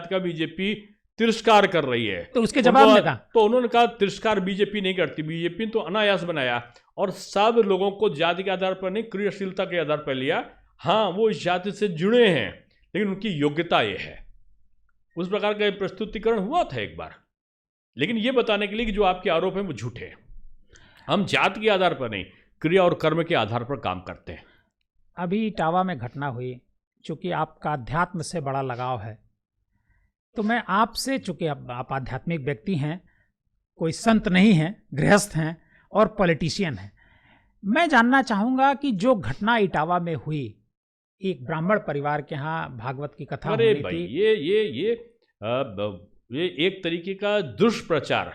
का बीजेपी तिरस्कार कर रही है। तो उसके जवाब में कहा, तो उन्होंने कहा तिरस्कार बीजेपी नहीं करती, बीजेपी तो अनायास बनाया और सब लोगों को जाति के आधार पर नहीं, क्रियाशीलता के आधार पर लिया। हाँ, वो इस जाति से जुड़े हैं लेकिन उनकी योग्यता ये है। उस प्रकार का प्रस्तुतिकरण हुआ था एक बार, लेकिन ये बताने के लिए कि जो आपके आरोप हैं वो झूठे हैं। हम जाति के आधार पर नहीं, क्रिया और कर्म के आधार पर काम करते हैं। अभी इटावा में घटना हुई, चूंकि आपका अध्यात्म से बड़ा लगाव है, तो मैं आपसे, चूंकि आप आध्यात्मिक व्यक्ति हैं, कोई संत नहीं हैं, गृहस्थ हैं और पॉलिटिशियन हैं, मैं जानना चाहूँगा कि जो घटना इटावा में हुई, एक ब्राह्मण परिवार के यहाँ भागवत की कथा अरे होनी भाई, थी। ये एक तरीके का दुष्प्रचार।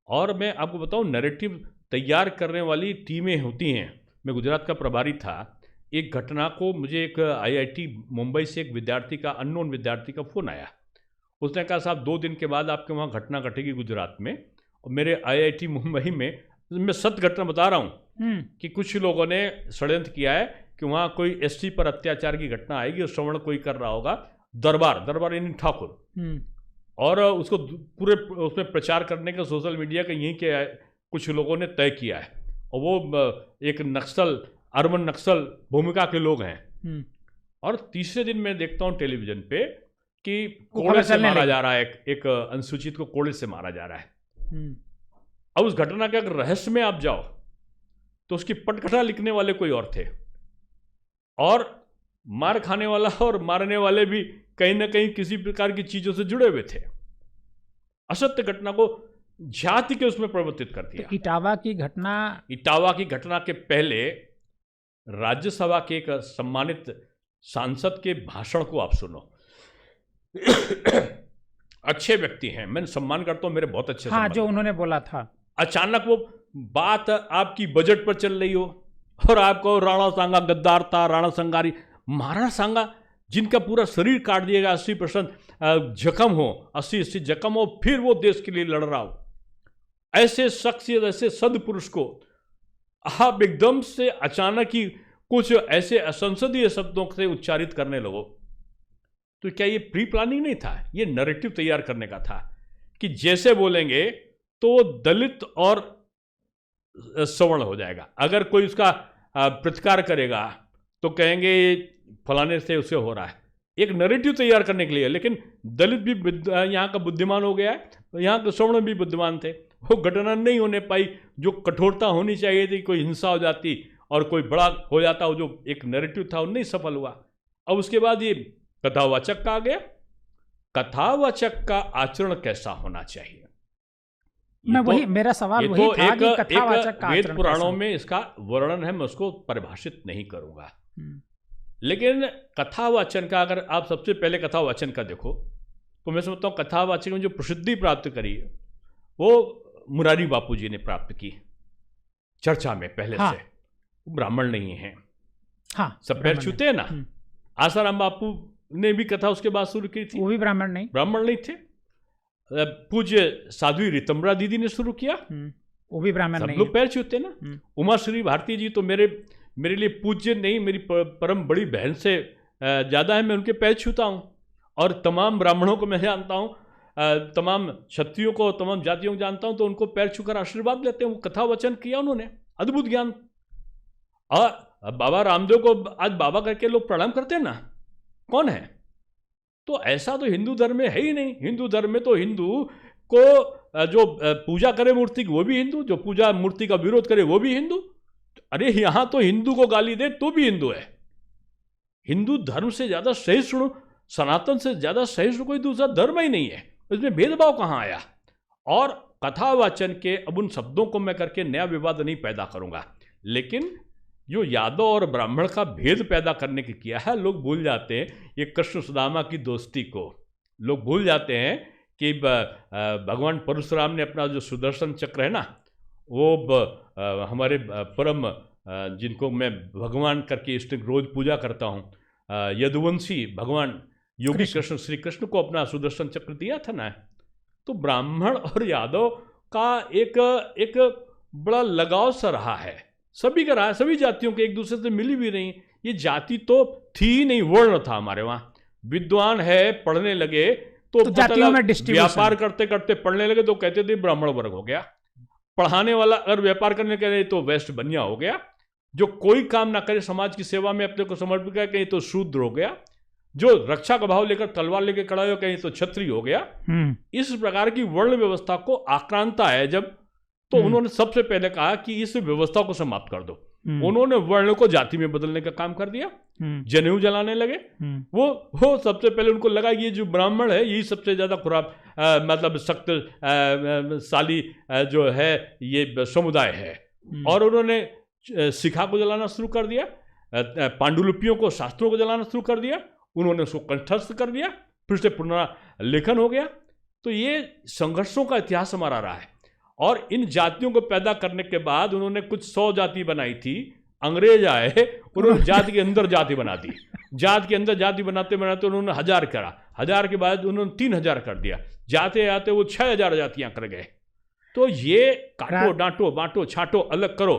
और मैं आपको बताऊं, नैरेटिव तैयार करने वाली टीमें होती हैं। मैं गुजरात का प्रभारी था। एक घटना को मुझे एक IIT मुंबई से एक विद्यार्थी का, अननोन विद्यार्थी का फ़ोन आया। उसने कहा साहब 2 दिन के बाद आपके वहाँ घटना घटेगी गुजरात में। और मेरे IIT मुंबई में, मैं सत्य घटना बता रहा हूँ कि कुछ लोगों ने षड्यंत्र किया है कि वहाँ कोई ST पर अत्याचार की घटना आएगी और श्रवण कोई कर रहा होगा, दरबार यानी ठाकुर, और उसको पूरे उसमें प्रचार करने का सोशल मीडिया का यहीं के कुछ लोगों ने तय किया है। और वो एक नक्सल, अर्बन नक्सल भूमिका के लोग हैं। और तीसरे दिन मैं देखता हूँ टेलीविजन पे कि कोड़े से मारा जा रहा है, एक अनुसूचित को कोड़े से मारा जा रहा है। अब उस घटना के अगर रहस्य में आप जाओ तो उसकी पटकथा लिखने वाले कोई और थे, और मार खाने वाला और मारने वाले भी कहीं ना कहीं किसी प्रकार की चीजों से जुड़े हुए थे। असत्य घटना को जाति के उसमें परिवर्तित कर दिया। तो इटावा की घटना के पहले राज्यसभा के एक सम्मानित सांसद के भाषण को आप सुनो। अच्छे व्यक्ति हैं, मैं सम्मान करता हूं, मेरे बहुत अच्छे। हाँ, जो उन्होंने बोला था, अचानक वो बात आपकी बजट पर चल रही हो और आपको राणा सांगा गद्दार था, राणा संगारी, महाराणा सांगा जिनका पूरा शरीर काट दिया गया, 80% जख्म हो, 80 जख्म हो, फिर वो देश के लिए लड़ रहा हो, ऐसे शख्सियत, ऐसे सदपुरुष को आप एकदम से अचानक ही कुछ ऐसे असंसदीय शब्दों से उच्चारित करने लगो। तो क्या ये प्री प्लानिंग नहीं था? ये नैरेटिव तैयार करने का था कि जैसे बोलेंगे तो दलित और सवर्ण हो जाएगा, अगर कोई उसका प्रतिकार करेगा तो कहेंगे फलाने से उसे हो रहा है। एक नैरेटिव तैयार करने के लिए। लेकिन दलित भी यहाँ का बुद्धिमान हो गया है, यहाँ के सवर्ण भी बुद्धिमान थे। वो घटना नहीं होने पाई, जो कठोरता होनी चाहिए थी, कोई हिंसा हो जाती और कोई बड़ा हो जाता, वो जो एक नैरेटिव था वो नहीं सफल हुआ। अब उसके बाद ये कथावाचक का आ गया कथावाचक का आचरण कैसा होना चाहिए? मैं वही, मेरा सवाल वही था कि कथावाचक का वेद आचरण पुराणों कैसा? में इसका वर्णन है, मैं उसको परिभाषित नहीं करूंगा। लेकिन कथावाचन का अगर आप सबसे पहले कथावाचन का देखो तो मैं समझता हूँ कथावाचन में जो प्रसिद्धि प्राप्त करी है वो मुरारी बापू जी ने प्राप्त की चर्चा में पहले हाँ। से। वो ब्राह्मण नहीं है, हाँ, सब पैर ब्राह्मण छूते हैं ना। हम्म। आसाराम बापू ने भी कथा उसके बाद शुरू की थी, वो भी ब्राह्मण नहीं। ब्राह्मण नहीं थे। पूज्य साध्वी रीतम्बरा दीदी ने शुरू किया, वो भी ब्राह्मण सब नहीं लोग है। पैर छूते ना। उमा श्री भारती जी तो मेरे लिए पूज्य नहीं, मेरी परम बड़ी बहन से ज़्यादा है, मैं उनके पैर छूता हूँ। और तमाम ब्राह्मणों को मैं जानता हूँ, तमाम क्षत्रियों को, तमाम जातियों को जानता हूँ, तो उनको पैर छूकर आशीर्वाद लेते हैं। वो कथा वचन किया उन्होंने, अद्भुत ज्ञान। और बाबा रामदेव को आज बाबा करके लोग प्रणाम करते हैं ना, कौन है? तो ऐसा तो हिंदू धर्म में है ही नहीं। हिंदू धर्म में तो हिंदू को जो पूजा करे मूर्ति की वो भी हिंदू, जो पूजा मूर्ति का विरोध करे वो भी हिंदू। अरे यहां तो हिंदू को गाली दे तो भी हिंदू है। हिंदू धर्म से ज्यादा सहिष्णु, सनातन से ज्यादा सहिष्णु कोई दूसरा धर्म ही नहीं है। इसमें भेदभाव कहां आया? और कथावाचन के अब उन शब्दों को मैं करके नया विवाद नहीं पैदा करूंगा, लेकिन जो यादव और ब्राह्मण का भेद पैदा करने की किया है, लोग भूल जाते हैं ये कृष्ण सुदामा की दोस्ती को। लोग भूल जाते हैं कि भगवान परशुराम ने अपना जो सुदर्शन चक्र है ना, वो हमारे परम जिनको मैं भगवान करके इष्ट रोज पूजा करता हूँ, यदुवंशी भगवान योगी कृष्ण श्री कृष्ण को अपना सुदर्शन चक्र दिया था ना। तो ब्राह्मण और यादव का एक बड़ा लगाव सा रहा है, सभी का रहा है। सभी जातियों के एक दूसरे से मिली भी नहीं। ये जाति तो थी ही नहीं, वर्ण था हमारे वहाँ। विद्वान है, पढ़ने लगे तो जातियों में डिस्ट्रीब्यूशन, व्यापार करते करते पढ़ने लगे तो कहते थे ब्राह्मण वर्ग हो गया। पढ़ाने वाला अगर व्यापार करने के तो वेस्ट बनिया हो गया। जो कोई काम ना करे समाज की सेवा में अपने को समर्पित करे, कहीं तो शूद्र हो गया। जो रक्षा का भाव लेकर तलवार लेकर खड़ा हो, कहीं तो क्षत्रिय हो गया। इस प्रकार की वर्ण व्यवस्था को आक्रांता है जब, तो उन्होंने सबसे पहले कहा कि इस व्यवस्था को समाप्त कर दो। उन्होंने वर्ण को जाति में बदलने का काम कर दिया, जनेऊ जलाने लगे। वो सबसे पहले उनको लगा ये जो ब्राह्मण है यही सबसे ज्यादा खुराब मतलब शक्तिशाली जो है ये समुदाय है। और उन्होंने शिखा को जलाना शुरू कर दिया, पांडुलिपियों को, शास्त्रों को जलाना शुरू कर दिया। उन्होंने उसको कंठस्थ कर दिया, फिर से पुनर्लेखन हो गया। तो ये संघर्षों का इतिहास हमारा रहा है। और इन जातियों को पैदा करने के बाद उन्होंने कुछ 100 जाति बनाई थी। अंग्रेज आए, उन्होंने जाति के अंदर जाति बना दी। जाति के अंदर जाति बनाते बनाते उन्होंने 1000 करा, 1000 के बाद उन्होंने 3000 कर दिया। जाते आते वो 6000 जातियां कर गए। तो ये काटो, डांटो, बांटो, छाटो, अलग करो,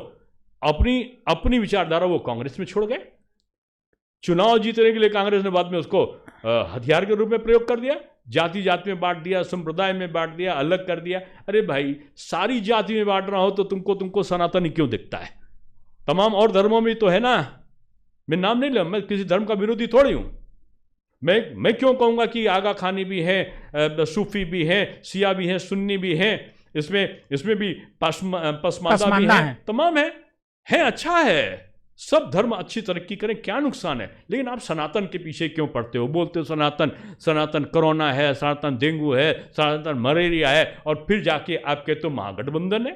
अपनी विचारधारा वो कांग्रेस में छोड़ गए। चुनाव जीतने के लिए कांग्रेस ने बाद में उसको हथियार के रूप में प्रयोग कर दिया। जाति जाति में बांट दिया, संप्रदाय में बांट दिया, अलग कर दिया। अरे भाई, सारी जाति में बांट रहा हो तो तुमको सनातनी क्यों दिखता है? तमाम और धर्मों में तो है ना। मैं नाम नहीं ले, मैं किसी धर्म का विरोधी थोड़ी हूं। मैं क्यों कहूंगा कि आगा खानी भी है, सूफी भी है, शिया भी है, सुन्नी भी है, इसमें भी पसमानदा भी है, तमाम है। अच्छा है, सब धर्म अच्छी तरक्की करें, क्या नुकसान है? लेकिन आप सनातन के पीछे क्यों पड़ते हो? बोलते हो सनातन कोरोना है, सनातन डेंगू है, सनातन मलेरिया है, और फिर जाके आप कहते हो महागठबंधन है।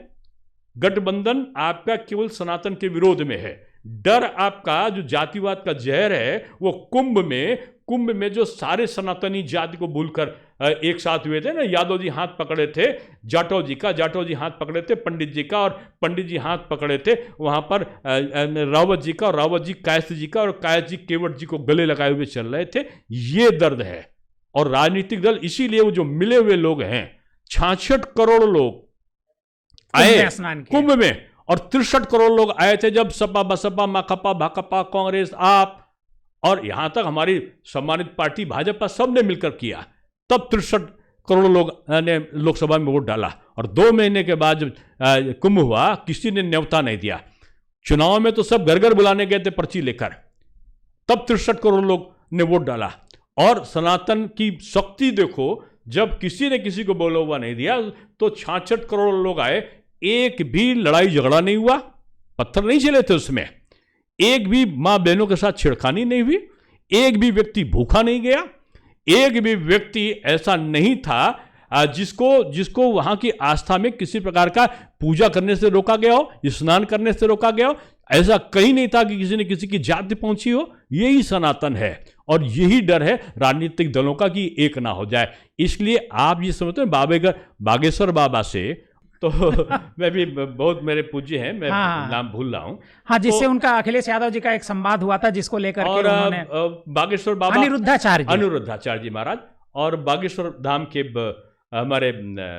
गठबंधन आपका केवल सनातन के विरोध में है। डर आपका जो जातिवाद का जहर है वो कुंभ में जो सारे सनातनी जाति को भूलकर एक साथ हुए थे ना। यादव जी हाथ पकड़े थे जाटव जी हाथ पकड़े थे पंडित जी का, और पंडित जी हाथ पकड़े थे वहां पर रावत जी का, और रावत जी कायस्थ जी का, और कायस्थ जी केवट जी को गले लगाए हुए चल रहे थे। ये दर्द है। और राजनीतिक दल इसीलिए वो जो मिले हुए लोग हैं, 66 करोड़ लोग आए कुंभ में, और 63 करोड़ लोग आए थे जब सपा, बसपा, माकपा, भाकपा, कांग्रेस, आप और यहां तक हमारी सम्मानित पार्टी भाजपा सब ने मिलकर किया। तब 63 करोड़ लोग ने लोकसभा में वोट डाला। और 2 महीने के बाद जब कुंभ हुआ, किसी ने न्योता नहीं दिया। चुनाव में तो सब घर घर बुलाने गए थे पर्ची लेकर। तब 63 करोड़ लोग ने वोट डाला। और सनातन की शक्ति देखो, जब किसी ने किसी को बोला हुआ नहीं दिया तो 66 करोड़ लोग आए। एक भी लड़ाई झगड़ा नहीं हुआ, पत्थर नहीं चले थे उसमें, एक भी मां बहनों के साथ छिड़खानी नहीं हुई, एक भी व्यक्ति भूखा नहीं गया, एक भी व्यक्ति ऐसा नहीं था जिसको वहां की आस्था में किसी प्रकार का पूजा करने से रोका गया हो, स्नान करने से रोका गया हो। ऐसा कहीं नहीं था कि किसी ने किसी की जाति पहुंची हो। यही सनातन है और यही डर है राजनीतिक दलों का कि एक ना हो जाए। इसलिए आप ये समझते हैं बागेश्वर बाबा से तो मैं भी बहुत मेरे पूज्य हैं, मैं नाम भूल रहा हूँ। हाँ, जिससे उनका अखिलेश यादव जी का एक संवाद हुआ था, जिसको लेकर के उन्होंने बागेश्वर बाबा अनिरुद्धाचार्य जी महाराज और बागेश्वर धाम के हमारे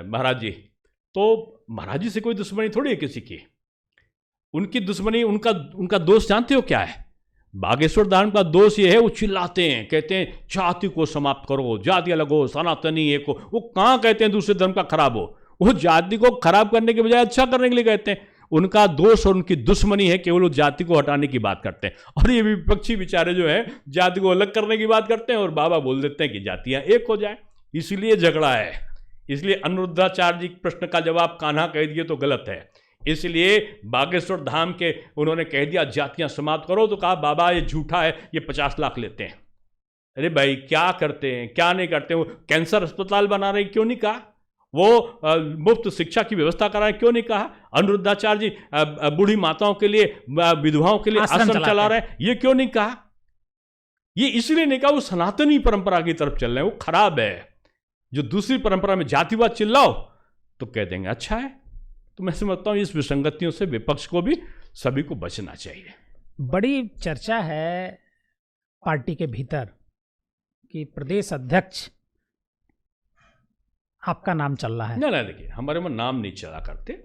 महाराज जी, तो महाराज जी से कोई दुश्मनी थोड़ी है किसी की। उनकी दुश्मनी, उनका दोष जानते हो क्या है? बागेश्वर धाम का दोष ये है, वो चिल्लाते हैं, कहते हैं जाति को समाप्त करो, जाति अलग हो, सनातनी एक हो। वो कहाँ कहते हैं दूसरे धर्म का खराब हो? वो जाति को खराब करने के बजाय अच्छा करने के लिए कहते हैं। उनका दोष और उनकी दुश्मनी है, केवल वो जाति को हटाने की बात करते हैं। और ये विपक्षी बेचारे जो है जाति को अलग करने की बात करते हैं और बाबा बोल देते हैं कि जातियां एक हो जाए। इसलिए झगड़ा है। इसलिए अनिरुद्धाचार्य जी प्रश्न का जवाब कान्हा कह दिए तो गलत है। इसलिए बागेश्वर धाम के उन्होंने कह दिया जातियां समाप्त करो, तो कहा बाबा ये झूठा है, ये 50 लाख लेते हैं। अरे भाई क्या करते हैं क्या नहीं करते? वो कैंसर अस्पताल बना रहे, क्यों नहीं कहा? वो मुफ्त शिक्षा की व्यवस्था करा, क्यों नहीं कहा? अनिरुद्धाचार्य जी बूढ़ी माताओं के लिए, विधवाओं के लिए आश्रम चला रहे, ये क्यों नहीं कहा? ये इसलिए नहीं कहा, वो सनातनी परंपरा की तरफ चल रहे हैं, वो खराब है। जो दूसरी परंपरा में जातिवाद चिल्लाओ तो कह देंगे अच्छा है। तो मैं समझता हूं इस विसंगतियों से विपक्ष को भी सभी को बचना चाहिए। बड़ी चर्चा है पार्टी के भीतर कि प्रदेश अध्यक्ष आपका नाम चल रहा है। ना देखिए, हमारे वहां नाम नहीं चला करते,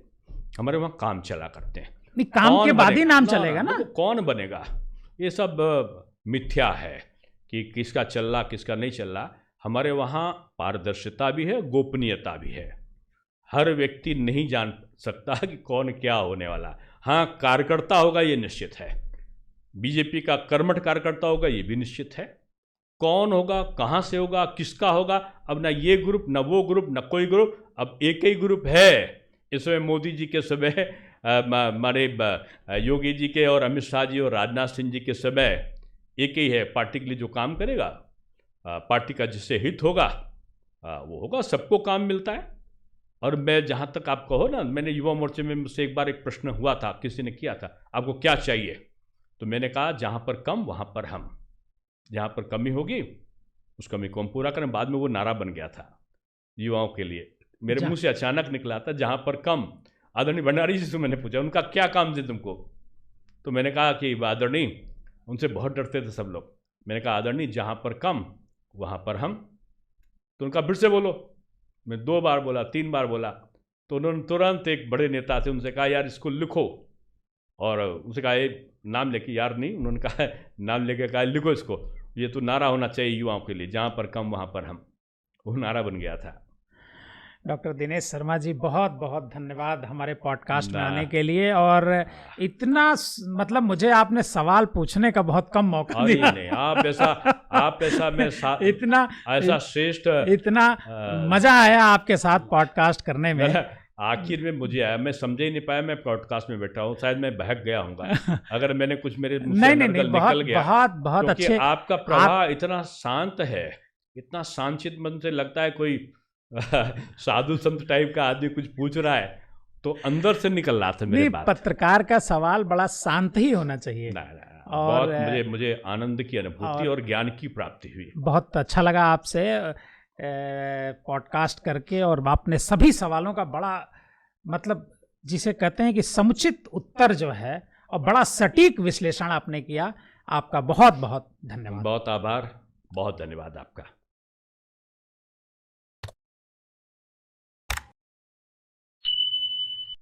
हमारे वहां काम चला करते हैं। नहीं, काम के बाद ही नाम चलेगा ना। कौन बनेगा? ये सब मिथ्या है कि किसका चल रहा किसका नहीं चल रहा। हमारे वहाँ पारदर्शिता भी है, गोपनीयता भी है। हर व्यक्ति नहीं जान सकता कि कौन क्या होने वाला। हाँ, कार्यकर्ता होगा ये निश्चित है। बीजेपी का कर्मठ कार्यकर्ता होगा ये भी निश्चित है। कौन होगा, कहाँ से होगा, किसका होगा, अब ना ये ग्रुप ना वो ग्रुप ना कोई ग्रुप, अब एक ही ग्रुप है। इसमें मोदी जी के समय, हमारे योगी जी के और अमित शाह जी और राजनाथ सिंह जी के समय एक ही है। पार्टी के लिए जो काम करेगा, पार्टी का जिससे हित होगा वो होगा। सबको काम मिलता है। और मैं जहाँ तक आप कहो ना, मैंने युवा मोर्चे में मुझसे एक बार एक प्रश्न हुआ था, किसी ने किया था, आपको क्या चाहिए? तो मैंने कहा जहाँ पर कम वहाँ पर हम, जहाँ पर कमी होगी उस कमी को हम पूरा करें। बाद में वो नारा बन गया था युवाओं के लिए, मेरे मुंह से अचानक निकला था, जहाँ पर कम। आदरणीय भंडारी जी से मैंने पूछा उनका क्या काम थे तुमको? तो मैंने कहा कि आदरणीय, उनसे बहुत डरते थे सब लोग। मैंने कहा आदरणीय जहाँ पर कम वहाँ पर हम। तो उनका फिर से बोलो। मैं 2 बार बोला, 3 बार बोला, तो उन्होंने तुरंत एक बड़े नेता थे, उनसे कहा यार इसको लिखो। और उनसे कहा ये नाम लेके, यार नहीं, उन्होंने कहा नाम लेके कहा लिखो इसको, ये तो नारा होना चाहिए युवाओं के लिए, जहाँ पर कम वहाँ पर हम। वो नारा बन गया था। डॉक्टर दिनेश शर्मा जी, बहुत बहुत धन्यवाद हमारे पॉडकास्ट में आने के लिए। और इतना मतलब मुझे आपने सवाल पूछने का बहुत कम मौका दिया। नहीं, आप ऐसा मैं इतना ऐसा श्रेष्ठ, इतना मजा आया आपके साथ पॉडकास्ट करने में। आखिर में मुझे आया, मैं समझ ही नहीं पाया, मैं पॉडकास्ट में बैठा हूँ, शायद मैं बहक गया हूँगा अगर मैंने कुछ मेरे मुंह से निकल गया। बहुत अच्छे। आपका प्रवाह इतना शांत है, इतना शांत मन से लगता है कोई साधु संत टाइप का आदमी कुछ पूछ रहा है तो अंदर से निकल रहा था मेरे बात। पत्रकार का सवाल बड़ा शांत ही होना चाहिए। और बहुत मुझे आनंद की अनुभूति और ज्ञान की प्राप्ति हुई। बहुत अच्छा लगा आपसे पॉडकास्ट करके, और आपने सभी सवालों का बड़ा मतलब जिसे कहते हैं कि समुचित उत्तर जो है और बड़ा सटीक विश्लेषण आपने किया। आपका बहुत बहुत धन्यवाद। बहुत आभार, बहुत धन्यवाद आपका।